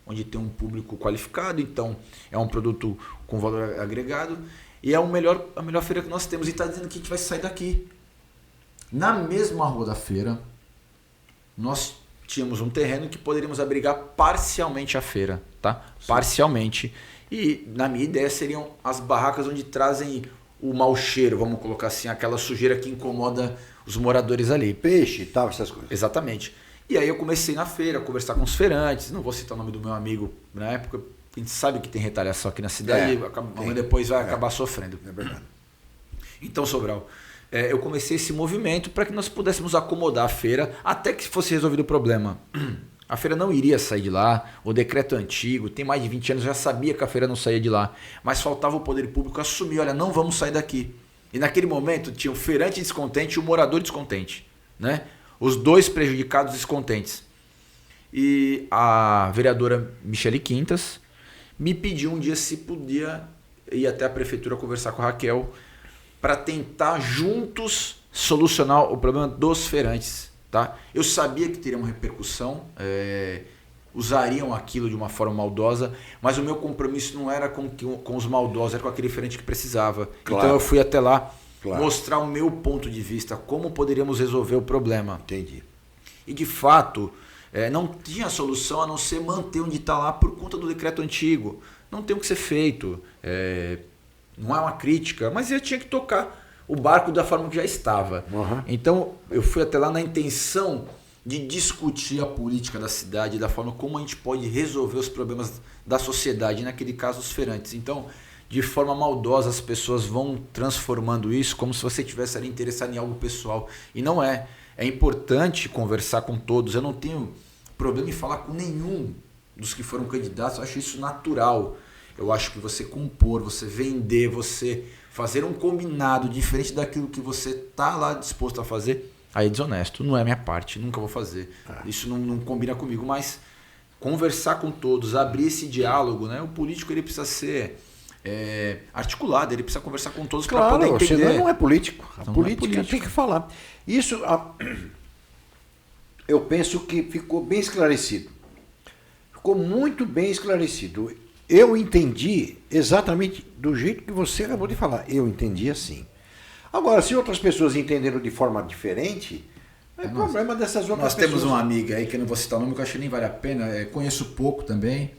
onde tem um público qualificado, então é um produto com valor agregado e é a melhor feira que nós temos. E está dizendo que a gente vai sair daqui. Na mesma rua da feira, nós tínhamos um terreno que poderíamos abrigar parcialmente a feira, tá? Sim. Parcialmente. E, na minha ideia, seriam as barracas onde trazem o mau cheiro, vamos colocar assim, aquela sujeira que incomoda os moradores ali. Peixe e tal, essas coisas. Exatamente. E aí eu comecei na feira a conversar com os feirantes, não vou citar o nome do meu amigo, na época a gente sabe que tem retaliação aqui na cidade, mas depois vai acabar sofrendo. É verdade. Então, Sobral, eu comecei esse movimento para que nós pudéssemos acomodar a feira até que fosse resolvido o problema. A feira não iria sair de lá, o decreto antigo, tem mais de 20 anos, já sabia que a feira não saía de lá, mas faltava o poder público assumir, olha, não vamos sair daqui. E naquele momento tinha o feirante descontente e o morador descontente, né? Os dois prejudicados descontentes. E a vereadora Michele Quintas me pediu um dia se podia ir até a prefeitura conversar com a Raquel para tentar juntos solucionar o problema dos feirantes. Tá? Eu sabia que teria uma repercussão, usariam aquilo de uma forma maldosa, mas o meu compromisso não era com os maldosos, era com aquele feirante que precisava. Claro. Então eu fui até lá mostrar o meu ponto de vista, como poderíamos resolver o problema. Entendi. E de fato, não tinha solução a não ser manter onde está lá por conta do decreto antigo. Não tem o que ser feito, não é uma crítica, mas eu tinha que tocar o barco da forma que já estava. Uhum. Então eu fui até lá na intenção de discutir a política da cidade, da forma como a gente pode resolver os problemas da sociedade, naquele caso os feirantes. Então, de forma maldosa, as pessoas vão transformando isso como se você estivesse ali interessado em algo pessoal. E não é. É importante conversar com todos. Eu não tenho problema em falar com nenhum dos que foram candidatos, eu acho isso natural. Eu acho que você compor, você vender, você fazer um combinado diferente daquilo que você tá lá disposto a fazer, aí é desonesto. Não é minha parte, nunca vou fazer. Isso não combina comigo, mas conversar com todos, abrir esse diálogo, né? O político ele precisa ser articulado, ele precisa conversar com todos para poder entender. Senão não é político. A Então, política não é político. tem que falar. Isso, eu penso que ficou bem esclarecido. Ficou muito bem esclarecido. Eu entendi exatamente do jeito que você acabou de falar. Eu entendi assim. Agora, se outras pessoas entenderam de forma diferente, é problema dessas outras pessoas. Nós temos uma amiga aí, que eu não vou citar o nome, que eu acho que nem vale a pena, conheço pouco também,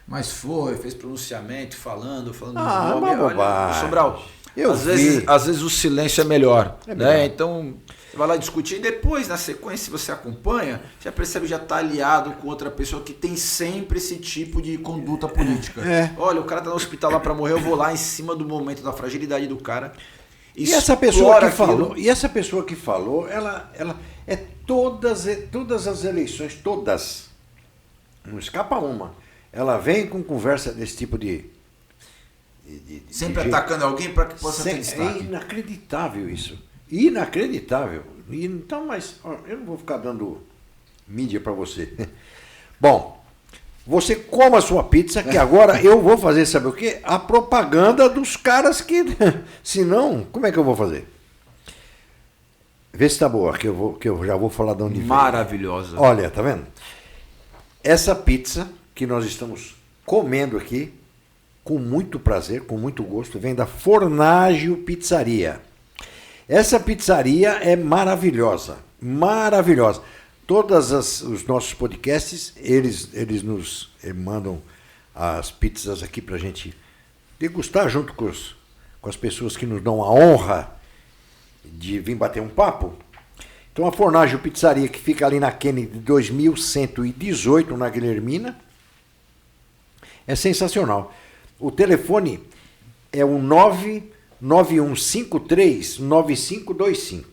mas fez pronunciamento, falando Ah, uma bobagem. Sobral, às vezes o silêncio é melhor. Né? Então, você vai lá discutir e depois, na sequência, se você acompanha, já percebe que já está aliado com outra pessoa que tem sempre esse tipo de conduta política. Olha, o cara está no hospital lá para morrer, eu vou lá em cima do momento da fragilidade do cara. E essa pessoa que falou, ela é todas as eleições, todas. Não escapa uma. Ela vem com conversa desse tipo de sempre atacando alguém para que possa ter destaque. É inacreditável isso. Inacreditável. Então, mas eu não vou ficar dando mídia para você. Bom, você coma a sua pizza, que agora eu vou fazer, sabe o quê? A propaganda dos caras que... Senão, como é que eu vou fazer? Vê se tá boa, que eu já vou falar de onde vem. Maravilhosa. Olha, tá vendo? Essa pizza que nós estamos comendo aqui, com muito prazer, com muito gosto, vem da Fornaggio Pizzaria. Essa pizzaria é maravilhosa, maravilhosa. Todos os nossos podcasts, eles nos mandam as pizzas aqui para a gente degustar junto com as pessoas que nos dão a honra de vir bater um papo. Então a Fornaggio Pizzaria, que fica ali na Kennedy 2118, na Guilhermina, é sensacional. O telefone é o 99153-9525.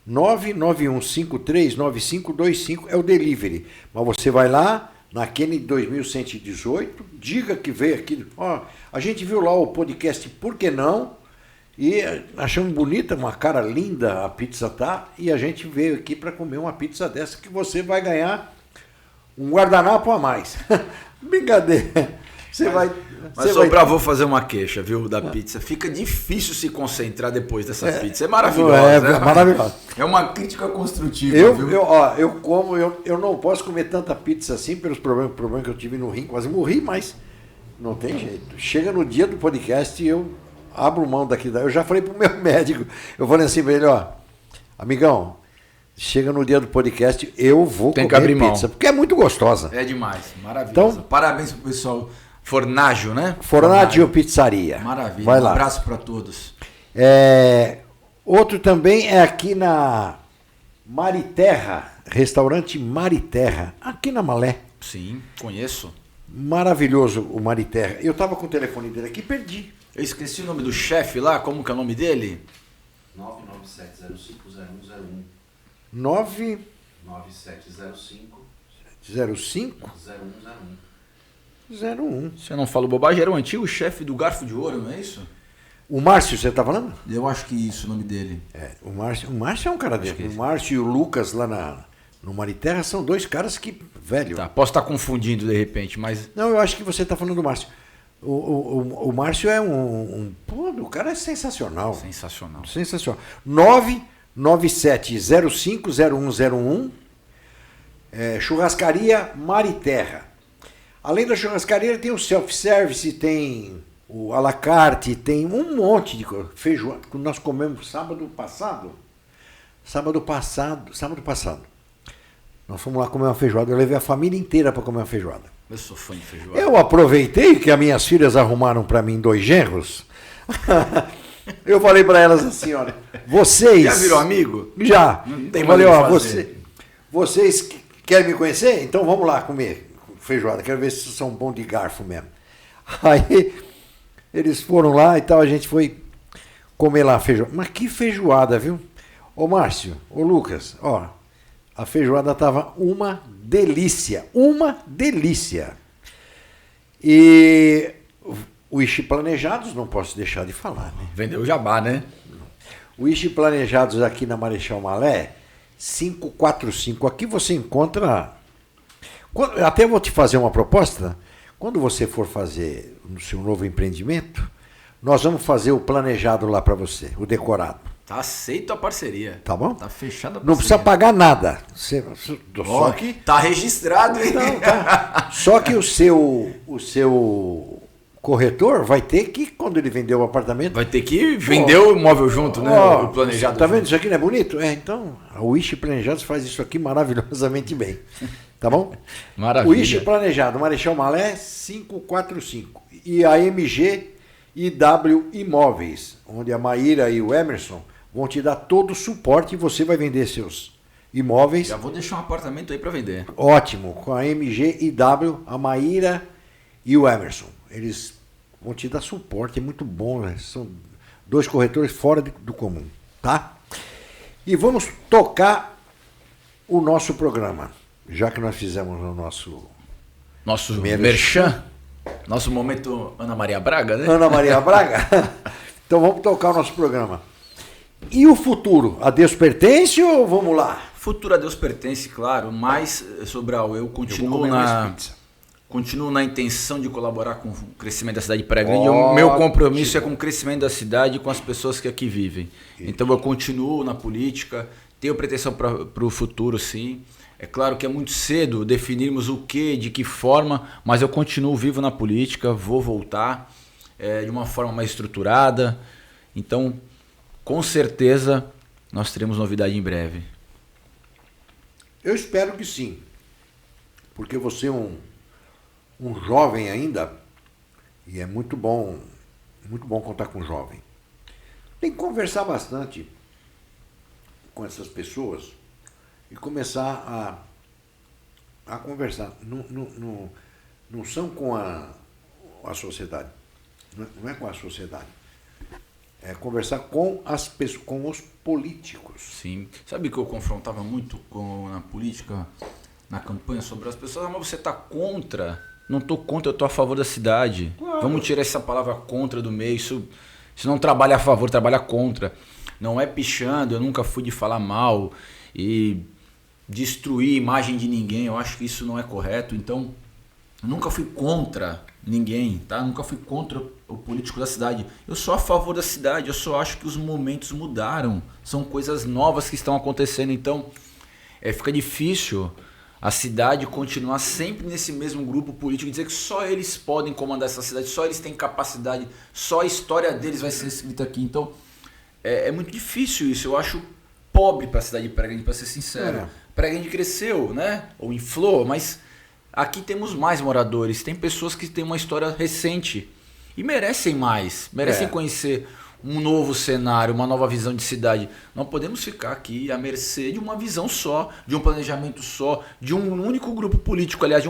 99153-9525 é o delivery. Mas você vai lá na Kennedy 2118, diga que veio aqui. A gente viu lá o podcast Por Que Não? E achamos bonita, uma cara linda a pizza tá. E a gente veio aqui para comer uma pizza dessa que você vai ganhar um guardanapo a mais. Brincadeira. Mas Sobral, vou fazer uma queixa, viu, da pizza. Fica difícil se concentrar depois dessa pizza. É maravilhosa. É maravilhosa. É uma crítica construtiva, viu? Eu não posso comer tanta pizza assim pelos problemas que eu tive no rim. Quase morri, mas não tem jeito. Chega no dia do podcast e eu abro mão daqui. Eu já falei pro meu médico. Eu falei assim pra ele, amigão, chega no dia do podcast, eu vou comer pizza. Porque é muito gostosa. É demais. Maravilhosa. Então, parabéns pro pessoal. Fornaggio, né? Fornaggio Pizzaria. Maravilha. Vai lá. Um abraço para todos. Outro também é aqui na Mariterra, restaurante Mariterra, aqui na Malé. Sim, conheço. Maravilhoso o Mariterra. Eu estava com o telefone dele aqui e perdi. Eu esqueci o nome do chefe lá, como que é o nome dele? 997050101. 99705 0101. 01. Se eu não falo bobagem, era o antigo chefe do Garfo de Ouro, não é isso? O Márcio, você está falando? Eu acho que isso, o nome dele. O Márcio é um cara dele. O Márcio e o Lucas lá no Mariterra são dois caras que, velho... Tá, posso estar confundindo de repente, mas... Não, eu acho que você está falando do Márcio. O Márcio é Pô, o cara é sensacional. Sensacional. 997050101. Churrascaria Mariterra. Além da churrascaria, tem o self-service, tem o à la carte, tem um monte de feijoada. Nós comemos sábado passado. Nós fomos lá comer uma feijoada. Eu levei a família inteira para comer uma feijoada. Eu sou fã de feijoada. Eu aproveitei que as minhas filhas arrumaram para mim 2 genros. Eu falei para elas assim, olha, vocês... Já virou amigo? Já. Não tem mais o que fazer. Vocês querem me conhecer? Então vamos lá comer feijoada. Quero ver se são bons de garfo mesmo. Aí eles foram lá e tal, a gente foi comer lá a feijoada. Mas que feijoada, viu? Ô Márcio, ô Lucas, a feijoada tava uma delícia. Uma delícia. E o Ishi Planejados, não posso deixar de falar, né? Vendeu o jabá, né? O Ishi Planejados aqui na Marechal Malé, 545. Aqui você encontra... Até vou te fazer uma proposta. Quando você for fazer o seu novo empreendimento, nós vamos fazer o planejado lá para você, o decorado. Tá aceito a parceria. Tá bom? Tá fechada a parceria. Não precisa pagar nada. Só que... Tá registrado, hein? Não, tá. Só que o seu corretor vai ter que, quando ele vender o apartamento... Vai ter que vender o imóvel junto, né? O planejado. Tá vendo? Isso aqui não é bonito? Então, a Wish Planejados faz isso aqui maravilhosamente bem. Tá bom? Maravilha. O Wish Planejado, Marechal Malé, 545. E a MG e W Imóveis, onde a Maíra e o Emerson vão te dar todo o suporte e você vai vender seus imóveis. Já vou deixar um apartamento aí para vender. Ótimo. Com a MG e W, a Maíra e o Emerson. Eles vão te dar suporte, é muito bom, né? São dois corretores fora do comum, tá? E vamos tocar o nosso programa, já que nós fizemos o nosso merchan, nosso momento Ana Maria Braga, né? Ana Maria Braga. Então vamos tocar o nosso programa. E o futuro? A Deus pertence ou vamos lá? Futuro a Deus pertence, claro, mas, Sobral, eu continuo na intenção de colaborar com o crescimento da cidade de Praia Grande. O meu compromisso é com o crescimento da cidade e com as pessoas que aqui vivem. Então eu continuo na política, tenho pretensão para o futuro, sim. É claro que é muito cedo definirmos o que, de que forma, mas eu continuo vivo na política, vou voltar de uma forma mais estruturada. Então, com certeza, nós teremos novidade em breve. Eu espero que sim, porque você é um jovem ainda, e é muito bom contar com um jovem. Tem que conversar bastante com essas pessoas e começar a conversar. Não são com a sociedade, não é com a sociedade. É conversar com as pessoas, com os políticos. Sim. Sabe que eu confrontava muito na política, na campanha, sobre as pessoas? Mas você está contra? Não estou contra, eu estou a favor da cidade. Claro. Vamos tirar essa palavra contra do meio. Isso não trabalha a favor, trabalha contra. Não é pichando, eu nunca fui de falar mal e destruir a imagem de ninguém. Eu acho que isso não é correto. Então, eu nunca fui contra ninguém, tá? Nunca fui contra o político da cidade. Eu sou a favor da cidade, eu só acho que os momentos mudaram. São coisas novas que estão acontecendo. Então, fica difícil a cidade continuar sempre nesse mesmo grupo político, dizer que só eles podem comandar essa cidade, só eles têm capacidade, só a história deles vai ser escrita aqui. Então, é muito difícil isso. Eu acho pobre para a cidade de Praia Grande, para ser sincero. Praia Grande cresceu, né? Ou inflou, mas aqui temos mais moradores. Tem pessoas que têm uma história recente e merecem mais, merecem conhecer um novo cenário, uma nova visão de cidade. Não podemos ficar aqui à mercê de uma visão só, de um planejamento só, de um único grupo político, aliás, de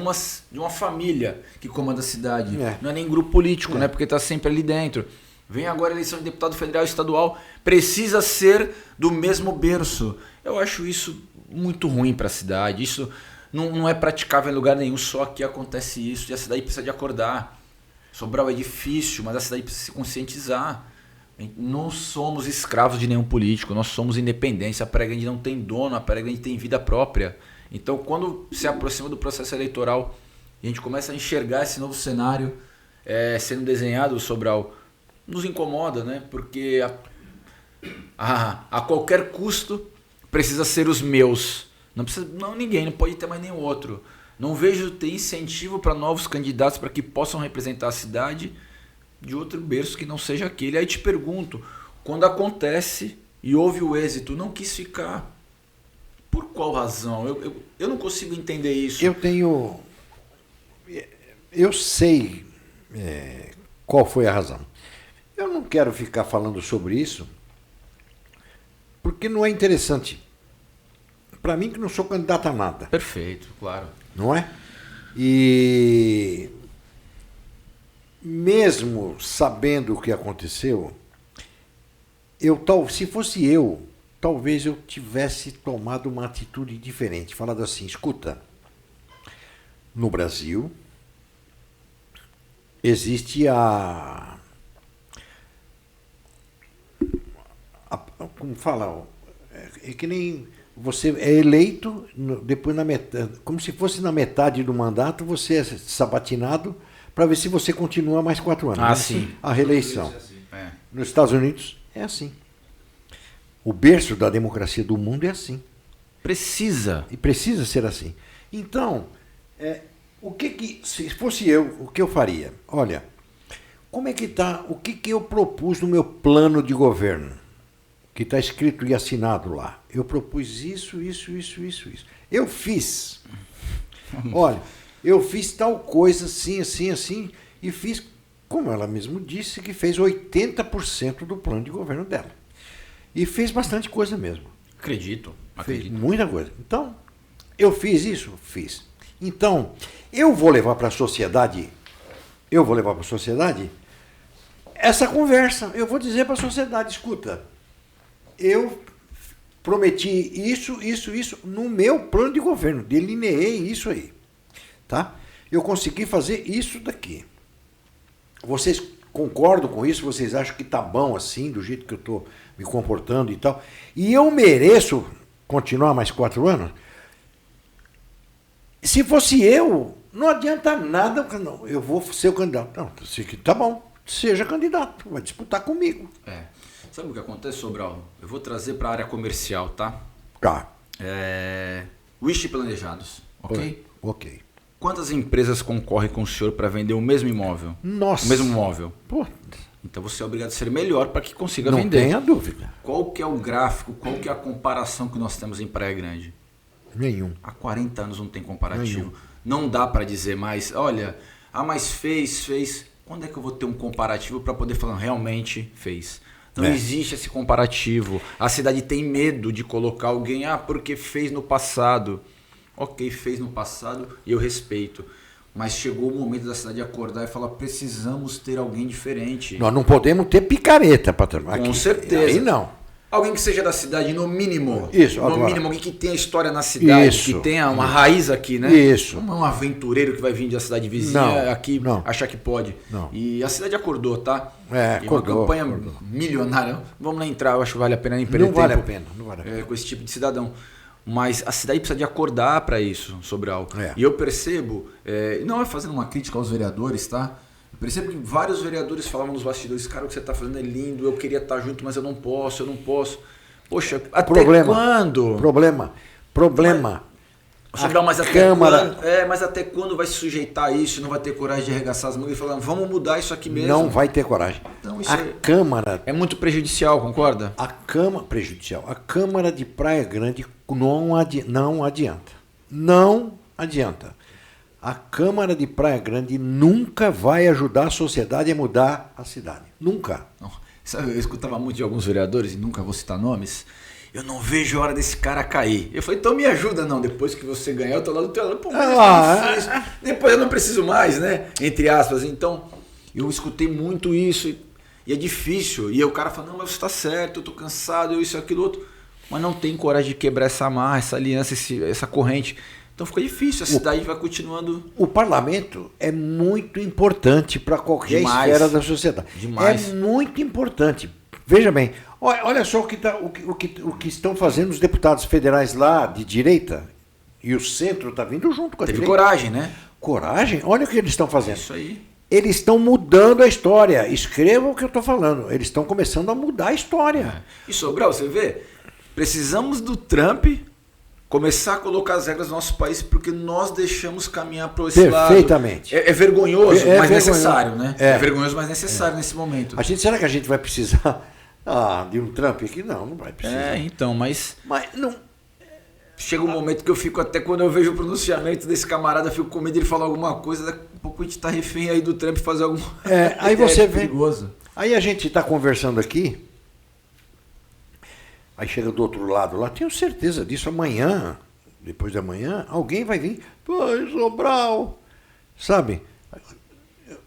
uma família que comanda a cidade. Não é nem grupo político, né? Porque está sempre ali dentro. Vem agora a eleição de deputado federal e estadual, precisa ser do mesmo berço. Eu acho isso muito ruim para a cidade. Isso não é praticável em lugar nenhum, só que acontece isso e a cidade precisa de acordar. Sobral é difícil, mas a cidade precisa se conscientizar. Não somos escravos de nenhum político, nós somos independentes. A Praia Grande não tem dono, a Praia Grande tem vida própria. Então, quando se aproxima do processo eleitoral e a gente começa a enxergar esse novo cenário sendo desenhado, Sobral, nos incomoda, né? Porque a qualquer custo precisa ser os meus. Ninguém, não pode ter mais nenhum outro. Não vejo ter incentivo para novos candidatos para que possam representar a cidade de outro berço que não seja aquele. Aí te pergunto, quando acontece e houve o êxito, não quis ficar. Por qual razão? Eu não consigo entender isso. Eu sei qual foi a razão. Eu não quero ficar falando sobre isso, porque não é interessante. Para mim, que não sou candidato a nada. Perfeito, claro. Não é? E mesmo sabendo o que aconteceu, se fosse eu, talvez eu tivesse tomado uma atitude diferente. Falado assim, escuta, no Brasil, existe como fala, é que nem você é eleito, depois na metade, como se fosse na metade do mandato, você é sabatinado para ver se você continua mais 4 anos. Né? Sim. A reeleição. É. Nos Estados Unidos é assim. O berço da democracia do mundo é assim. Precisa. E precisa ser assim. Então, se fosse eu, o que eu faria? Olha, como é que está, o que eu propus no meu plano de governo? Que está escrito e assinado lá. Eu propus isso. Eu fiz. Olha, eu fiz tal coisa assim, e fiz, como ela mesmo disse, que fez 80% do plano de governo dela. E fez bastante coisa mesmo. Acredito. Fez muita coisa. Então, eu fiz isso? Fiz. Então, eu vou levar para a sociedade essa conversa. Eu vou dizer para a sociedade, escuta, eu prometi isso no meu plano de governo, delineei isso aí, tá? Eu consegui fazer isso daqui. Vocês concordam com isso? Vocês acham que tá bom assim, do jeito que eu estou me comportando e tal? E eu mereço continuar mais 4 anos? Se fosse eu, não adianta nada, não, eu vou ser o candidato. Não, tá bom, seja candidato, vai disputar comigo. Sabe o que acontece, Sobral? Eu vou trazer para a área comercial, tá? Tá. Wish planejados, ok? Ok. Quantas empresas concorrem com o senhor para vender o mesmo imóvel? Nossa. O mesmo imóvel? Pô. Então você é obrigado a ser melhor para que consiga não vender. Não tenha dúvida. Qual que é o gráfico, qual que é a comparação que nós temos em Praia Grande? Nenhum. Há 40 anos não tem comparativo. Nenhum. Não dá para dizer mais, olha, mas fez. Quando é que eu vou ter um comparativo para poder falar, realmente fez? Não existe esse comparativo. A cidade tem medo de colocar alguém, porque fez no passado. Ok, fez no passado e eu respeito. Mas chegou o momento da cidade acordar e falar, precisamos ter alguém diferente. Nós não podemos ter picareta, patrão. Com certeza. Aí não. Alguém que seja da cidade, no mínimo. Isso, no agora. mínimo, alguém que tenha história na cidade, Isso. que tenha uma raiz aqui, né? Isso. Não é um aventureiro que vai vir da cidade vizinha aqui achar que pode. Não. E a cidade acordou, tá? E acordou. uma campanha milionária. Vamos lá entrar, eu acho que vale a pena nem perder tempo. Não vale a pena. Com esse tipo de cidadão. Mas a cidade precisa de acordar para isso, Sobral. E eu percebo, não é fazendo uma crítica aos vereadores, tá? Eu percebo que vários vereadores falavam nos bastidores, cara, o que você está fazendo é lindo, eu queria estar junto, mas eu não posso. Poxa, até quando? Problema. Sobral, mas Câmara... mas até quando vai se sujeitar a isso? Não vai ter coragem de arregaçar as mangas e falar, vamos mudar isso aqui mesmo? Não vai ter coragem. Então, isso Câmara... É muito prejudicial, concorda? Prejudicial. A Câmara de Praia Grande não adianta. Não adianta. A Câmara de Praia Grande nunca vai ajudar a sociedade a mudar a cidade. Nunca. Não. Sabe, eu escutava muito de alguns vereadores, e nunca vou citar nomes, eu não vejo a hora desse cara cair. Eu falei, então me ajuda, não, depois que você ganhar, eu tô lá do teu lado. Pô, mas depois eu não preciso mais, né? Entre aspas. Então, eu escutei muito isso, e é difícil. E aí o cara fala, não, mas você tá certo, eu tô cansado, isso, aquilo, outro. Mas não tem coragem de quebrar essa amarra, essa aliança, essa corrente. Então fica difícil, a cidade vai continuando... O parlamento é muito importante para qualquer esfera da sociedade. Demais. É muito importante. Veja bem, olha só o que estão fazendo os deputados federais lá de direita, e o centro está vindo junto com a direita. Teve coragem, né? Coragem? Olha o que eles estão fazendo. Isso aí. Eles estão mudando a história. Escrevam o que eu estou falando. Eles estão começando a mudar a história. E Sobral, você vê, precisamos do Trump... começar a colocar as regras do nosso país, porque nós deixamos caminhar para esse lado. Perfeitamente. É vergonhoso, mas vergonhoso. Necessário, né? É vergonhoso, mas necessário nesse momento. Será que a gente vai precisar de um Trump aqui? Não vai precisar. Então, mas não... Chega um momento que eu fico, até quando eu vejo o pronunciamento desse camarada, eu fico com medo de ele falar alguma coisa, daqui a pouco a gente está refém aí do Trump fazer alguma coisa. Aí você vê... perigoso. Aí a gente está conversando aqui, aí chega do outro lado lá, tenho certeza disso, amanhã, depois de amanhã, alguém vai vir, pô, Sobral, sabe?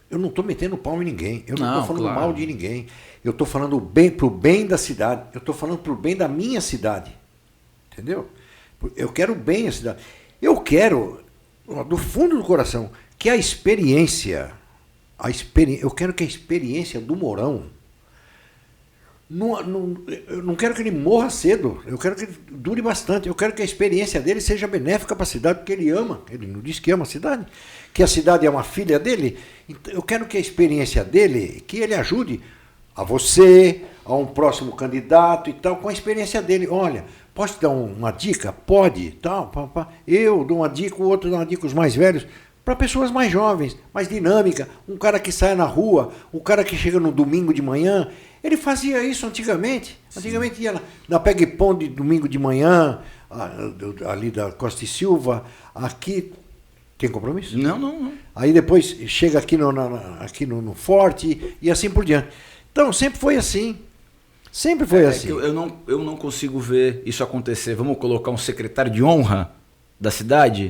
Eu não estou metendo pau em ninguém, eu não estou falando mal de ninguém, eu estou falando pro bem da cidade, eu estou falando pro bem da minha cidade, entendeu? Eu quero bem a cidade, eu quero, do fundo do coração, que a experiência eu quero que a experiência do Mourão, eu não quero que ele morra cedo, eu quero que ele dure bastante, eu quero que a experiência dele seja benéfica para a cidade, porque ele ama, ele não disse que ama a cidade, que a cidade é uma filha dele, então eu quero que a experiência dele, que ele ajude a você, a um próximo candidato e tal, com a experiência dele. Olha, posso te dar uma dica? Pode, tal, eu dou uma dica, o outro dá uma dica, os mais velhos, para pessoas mais jovens, mais dinâmica, um cara que sai na rua, um cara que chega no domingo de manhã. Ele fazia isso antigamente. Sim. Antigamente ia na Pega e Pão de domingo de manhã, ali da Costa e Silva, aqui. Tem compromisso? Não. Aí depois chega aqui no Forte e assim por diante. Então, sempre foi assim. Sempre foi assim. Eu não consigo ver isso acontecer. Vamos colocar um secretário de honra da cidade?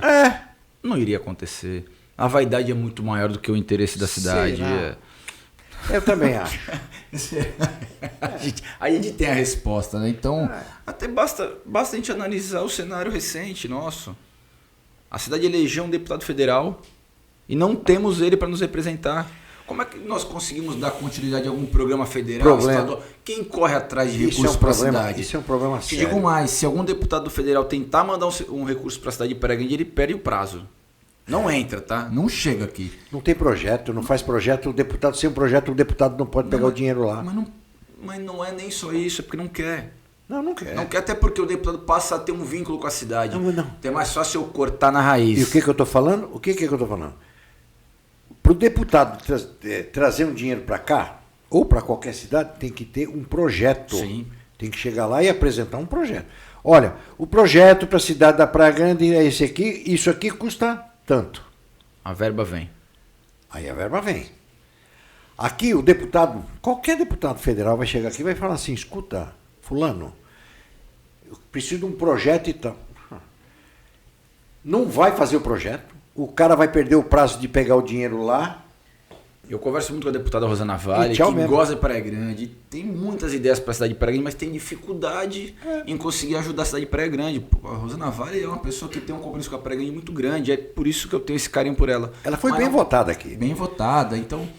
Não iria acontecer. A vaidade é muito maior do que o interesse da cidade. Eu também acho. Aí a gente tem a resposta, né? Então, até basta a gente analisar o cenário recente nosso. A cidade elegeu um deputado federal e não temos ele para nos representar. Como é que nós conseguimos dar continuidade a algum programa federal, estadual? Quem corre atrás de recursos para a cidade? Isso é um problema sério. Te digo mais, se algum deputado federal tentar mandar um recurso para a cidade de Praia Grande, ele perde o prazo. Não entra, tá? Não chega aqui. Não tem projeto, não faz projeto. O deputado, sem um projeto, o deputado não pode pegar o dinheiro lá. Mas não é nem só isso, é porque não quer. Não quer. Não quer, até porque o deputado passa a ter um vínculo com a cidade. Não. Então é mais fácil eu cortar na raiz. E o que eu estou falando? O que eu estou falando? Para o deputado trazer um dinheiro para cá, ou para qualquer cidade, tem que ter um projeto. Sim. Tem que chegar lá e apresentar um projeto. Olha, o projeto para a cidade da Praia Grande é esse aqui, isso aqui custa tanto. A verba vem. Aí a verba vem. Aqui o deputado, qualquer deputado federal vai chegar aqui e vai falar assim, escuta, fulano, eu preciso de um projeto e tal. Não vai fazer o projeto, o cara vai perder o prazo de pegar o dinheiro lá. Eu converso muito com a deputada Rosana Vale, que gosta de Praia Grande, tem muitas ideias para a cidade de Praia Grande, mas tem dificuldade em conseguir ajudar a cidade de Praia Grande. A Rosana Vale é uma pessoa que tem um compromisso com a Praia Grande muito grande, é por isso que eu tenho esse carinho por ela. Ela foi bem votada aqui. Bem votada, então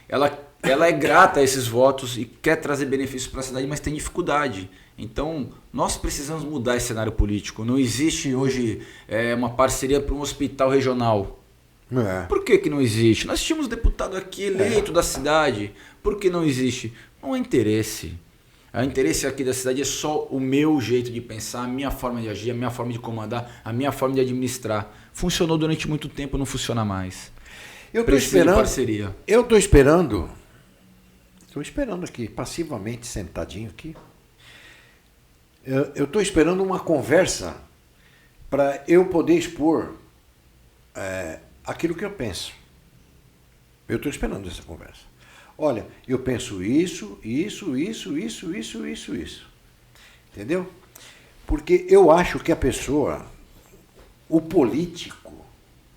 ela é grata a esses votos e quer trazer benefícios para a cidade, mas tem dificuldade. Então, nós precisamos mudar esse cenário político. Não existe hoje uma parceria para um hospital regional. Por que não existe? Nós tínhamos deputado aqui eleito da cidade. Por que não existe? Não é interesse. O interesse aqui da cidade é só o meu jeito de pensar, a minha forma de agir, a minha forma de comandar, a minha forma de administrar. Funcionou durante muito tempo, não funciona mais. Eu estou esperando parceria. Eu estou esperando aqui, passivamente, sentadinho aqui. Eu estou esperando uma conversa para eu poder expor aquilo que eu penso. Eu estou esperando essa conversa. Olha, eu penso isso. Entendeu? Porque eu acho que a pessoa, o político,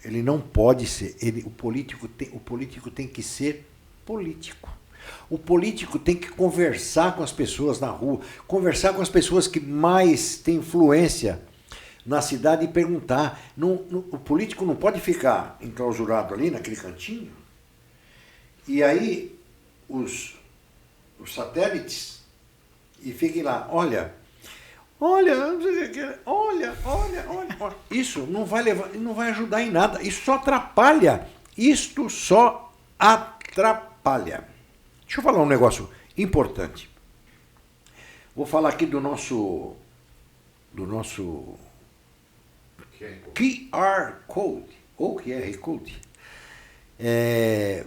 ele não pode ser, o político tem que ser político. O político tem que conversar com as pessoas na rua, conversar com as pessoas que mais têm influência na cidade e perguntar. O político não pode ficar enclausurado ali naquele cantinho. E aí os satélites e fiquem lá, olha. Isso não vai ajudar em nada. Isso só atrapalha. Isto só atrapalha. Deixa eu falar um negócio importante. Vou falar aqui do nosso QR Code, ou QR Code.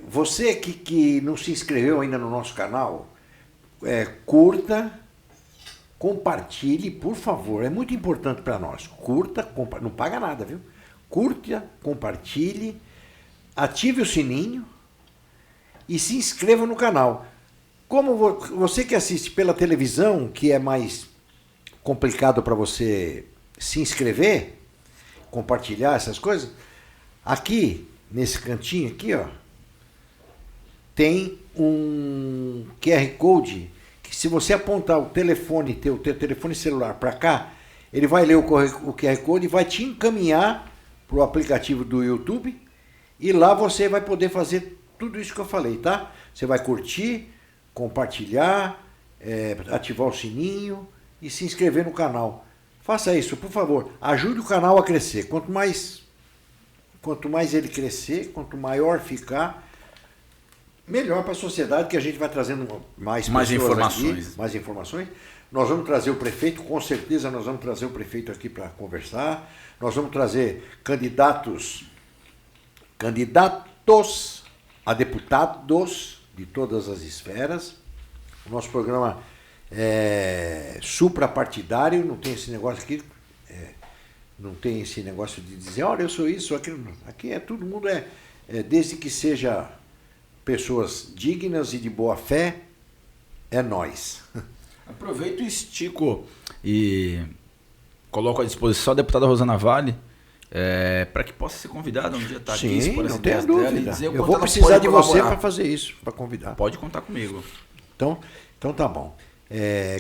Você que não se inscreveu ainda no nosso canal, curta, compartilhe, por favor. É muito importante para nós. Curta, não paga nada, viu? Curta, compartilhe, ative o sininho e se inscreva no canal. Como você que assiste pela televisão, que é mais complicado para você se inscrever, compartilhar essas coisas, aqui, nesse cantinho aqui, ó, tem um QR Code que se você apontar o telefone, teu telefone celular para cá, ele vai ler o QR Code e vai te encaminhar para o aplicativo do YouTube e lá você vai poder fazer tudo isso que eu falei, tá? Você vai curtir, compartilhar, ativar o sininho e se inscrever no canal. Faça isso, por favor. Ajude o canal a crescer. Quanto mais ele crescer, quanto maior ficar, melhor para a sociedade, que a gente vai trazendo mais informações. Aqui, mais informações. Nós vamos trazer o prefeito, com certeza nós vamos trazer o prefeito aqui para conversar. Nós vamos trazer candidatos a deputados de todas as esferas. O nosso programa é suprapartidário, não tem esse negócio aqui, não tem esse negócio de dizer, olha, eu sou isso, sou aquilo. Aqui todo mundo desde que seja pessoas dignas e de boa fé, é nós. Aproveito e estico e coloco à disposição a deputada Rosana Vale, para que possa ser convidada um dia estar aqui, expor as ideias dela e dizer o eu quanto vou ela precisar pode de você colaborar. para fazer isso, para convidar. Pode contar comigo. Então tá bom.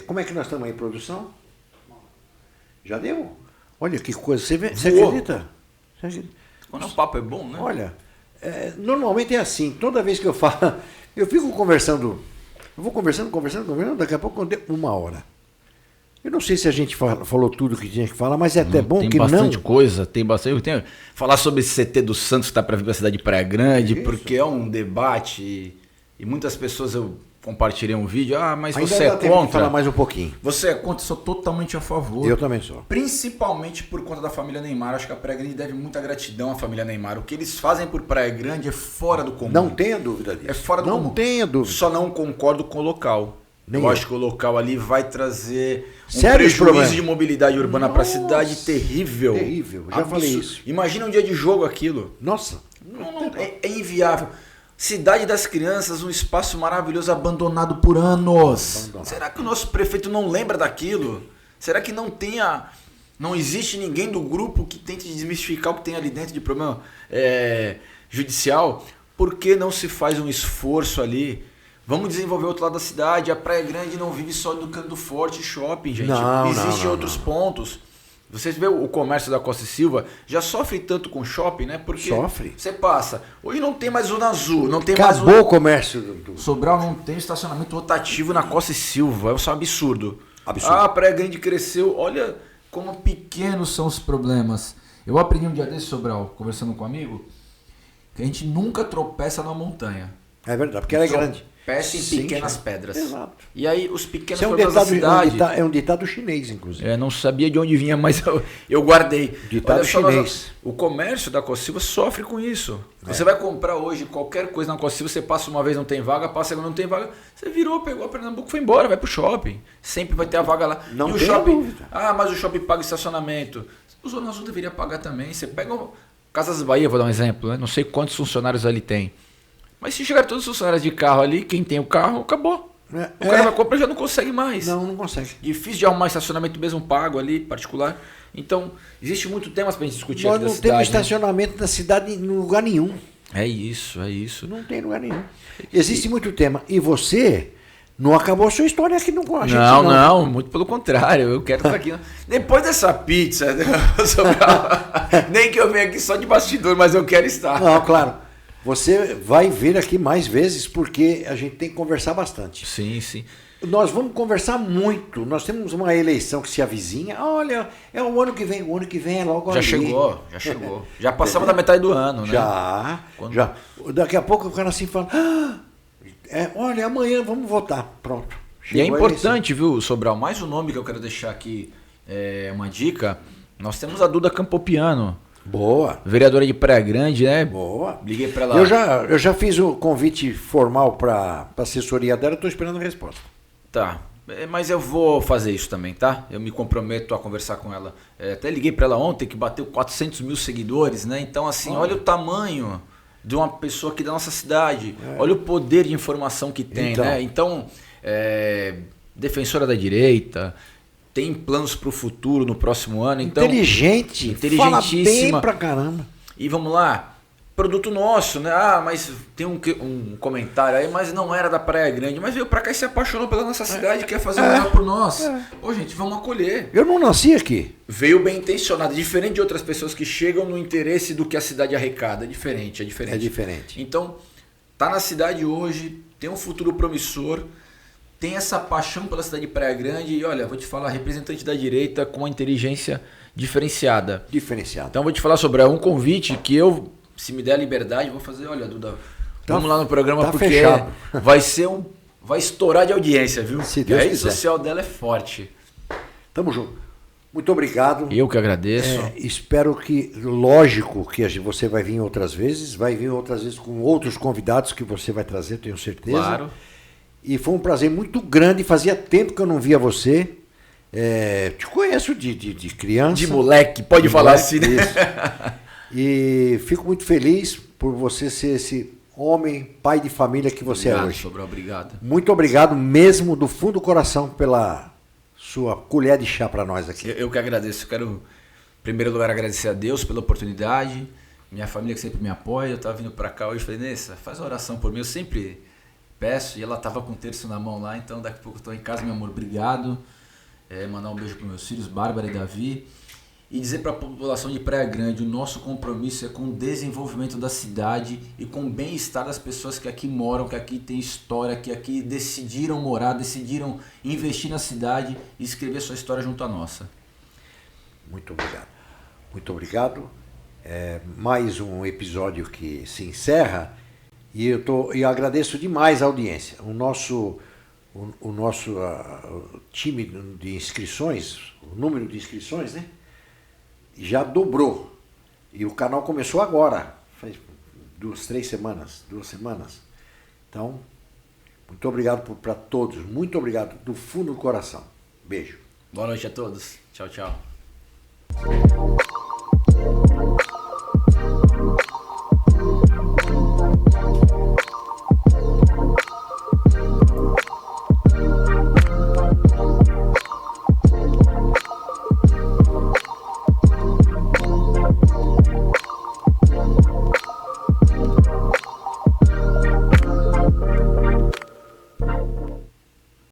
Como é que nós estamos aí, produção? Já deu? Olha que coisa, você acredita? Você acredita? Quando o papo é bom, né? Olha, normalmente é assim, toda vez que eu falo, eu fico conversando, eu vou conversando, daqui a pouco deu 1 hora. Eu não sei se a gente falou tudo que tinha que falar, mas é até bom que não... Tem bastante coisa, tem bastante... falar sobre esse CT do Santos que está para vir para a cidade de Praia Grande, porque é um debate e muitas pessoas eu compartilhei um vídeo, mas ainda você é contra... falar mais um pouquinho. Você é contra, eu sou totalmente a favor. Eu também sou. Principalmente por conta da família Neymar. Acho que a Praia Grande deve muita gratidão à família Neymar. O que eles fazem por Praia Grande é fora do comum. Não tenha dúvida disso. É fora do comum. Não tenha dúvida. Só não concordo com o local. Eu acho que o local ali vai trazer um Sérios prejuízo problemas de mobilidade urbana para a cidade terrível. Terrível, já falei isso. Imagina um dia de jogo aquilo. Nossa. É inviável. Cidade das Crianças, um espaço maravilhoso abandonado por anos. Será que o nosso prefeito não lembra daquilo? Será que não existe ninguém do grupo que tente desmistificar o que tem ali dentro de problema judicial? Por que não se faz um esforço ali? Vamos desenvolver outro lado da cidade. A Praia Grande não vive só do Canto Forte Shopping, gente. Existem outros pontos. Vocês vê o comércio da Costa e Silva já sofre tanto com shopping, né? Porque sofre. Você passa. Hoje não tem mais Zona Azul, não tem Acabou mais o comércio do Sobral não tem estacionamento rotativo na Costa e Silva. É um absurdo. Absurdo. A Praia Grande cresceu. Olha como pequenos são os problemas. Eu aprendi um dia desse, Sobral, conversando com um amigo, que a gente nunca tropeça na montanha. É verdade, porque ela é grande. Tropeça em pequenas pedras. Exato. E aí os pequenos Isso problemas da cidade... é um ditado chinês, inclusive. Não sabia de onde vinha, mas eu guardei. Ditado chinês. O comércio da Costa Silva sofre com isso. Você vai comprar hoje qualquer coisa na Costa Silva, você passa uma vez, não tem vaga, passa a segunda, não tem vaga. Você virou, pegou a Pernambuco, foi embora, vai pro shopping. Sempre vai ter a vaga lá. Não e o tem shopping, dúvida. mas o shopping paga estacionamento. O Zona Azul deveria pagar também. Você pega o Casas Bahia, vou dar um exemplo, né? Não sei quantos funcionários ali tem. Mas se chegar todos os funcionários de carro ali, quem tem o carro, acabou. O cara vai comprar e já não consegue mais. Não consegue. Difícil de arrumar estacionamento mesmo pago ali, particular. Então, existe muito temas pra gente discutir Nós aqui da não cidade. temos estacionamento da cidade em lugar nenhum. É isso. Não tem lugar nenhum. Existe muito tema. E você não acabou a sua história aqui no Guaxi. Não, muito pelo contrário. Eu quero estar aqui. Depois dessa pizza, nem que eu venha aqui só de bastidor, mas eu quero estar. Não, claro. Você vai vir aqui mais vezes porque a gente tem que conversar bastante. Sim. Nós vamos conversar muito. Nós temos uma eleição que se avizinha. Olha, é o ano que vem. O ano que vem é logo ali. Já chegou. Já passamos da metade do ano, né? Já. Daqui a pouco o cara assim fala... olha, amanhã vamos votar. Pronto. E é importante, viu, Sobral? Mais um nome que eu quero deixar aqui, uma dica. Nós temos a Duda Campopiano. Boa. Vereadora de Praia Grande, né? Boa. Liguei pra ela. Eu já fiz o convite formal para assessoria dela, estou esperando a resposta. Tá. Mas eu vou fazer isso também, tá? Eu me comprometo a conversar com ela. Até liguei pra ela ontem, que bateu 400 mil seguidores, né? Então, assim, olha o tamanho de uma pessoa aqui da nossa cidade. Olha o poder de informação que tem, né? Então, defensora da direita... Tem planos para o futuro no próximo ano, então... Inteligentíssima. Fala bem pra caramba. E vamos lá, produto nosso, né? Mas tem um comentário aí, mas não era da Praia Grande. Mas veio pra cá e se apaixonou pela nossa cidade, quer fazer o melhor por nós. Pô, gente, vamos acolher. Eu não nasci aqui. Veio bem intencionado, diferente de outras pessoas que chegam no interesse do que a cidade arrecada. É diferente. É diferente. Então, tá na cidade hoje, tem um futuro promissor, tem essa paixão pela cidade de Praia Grande e olha, vou te falar, representante da direita com uma inteligência diferenciada. Então vou te falar sobre um convite que eu, se me der a liberdade, vou fazer, olha, Duda, vamos lá no programa porque fechado. Vai estourar de audiência, viu? Se Deus a rede quiser. social dela é forte. Tamo junto. Muito obrigado. Eu que agradeço. Espero que, lógico, que você vai vir outras vezes com outros convidados que você vai trazer, tenho certeza. Claro. E foi um prazer muito grande, fazia tempo que eu não via você. Te conheço de criança. De moleque, pode falar assim, né? Isso. E fico muito feliz por você ser esse homem, pai de família que você é hoje. Sobral, obrigado. Muito obrigado mesmo do fundo do coração pela sua colher de chá para nós aqui. Eu que agradeço. Eu quero, em primeiro lugar, agradecer a Deus pela oportunidade. Minha família que sempre me apoia. Eu estava vindo para cá hoje e falei, Nessa, faz uma oração por mim. Eu sempre peço e ela estava com o terço na mão lá. Então daqui a pouco eu estou em casa, meu amor. Obrigado. Mandar um beijo para meus filhos, Bárbara e Davi. E dizer para a população de Praia Grande, o nosso compromisso é com o desenvolvimento da cidade e com o bem-estar das pessoas que aqui moram, que aqui tem história, que aqui decidiram morar, decidiram investir na cidade e escrever sua história junto à nossa. Muito obrigado. Muito obrigado. Mais um episódio que se encerra e eu agradeço demais a audiência. O nosso time de inscrições, o número de inscrições, né? Já dobrou. E o canal começou agora, faz 2 semanas. Então, muito obrigado para todos. Muito obrigado do fundo do coração. Beijo. Boa noite a todos. Tchau, tchau.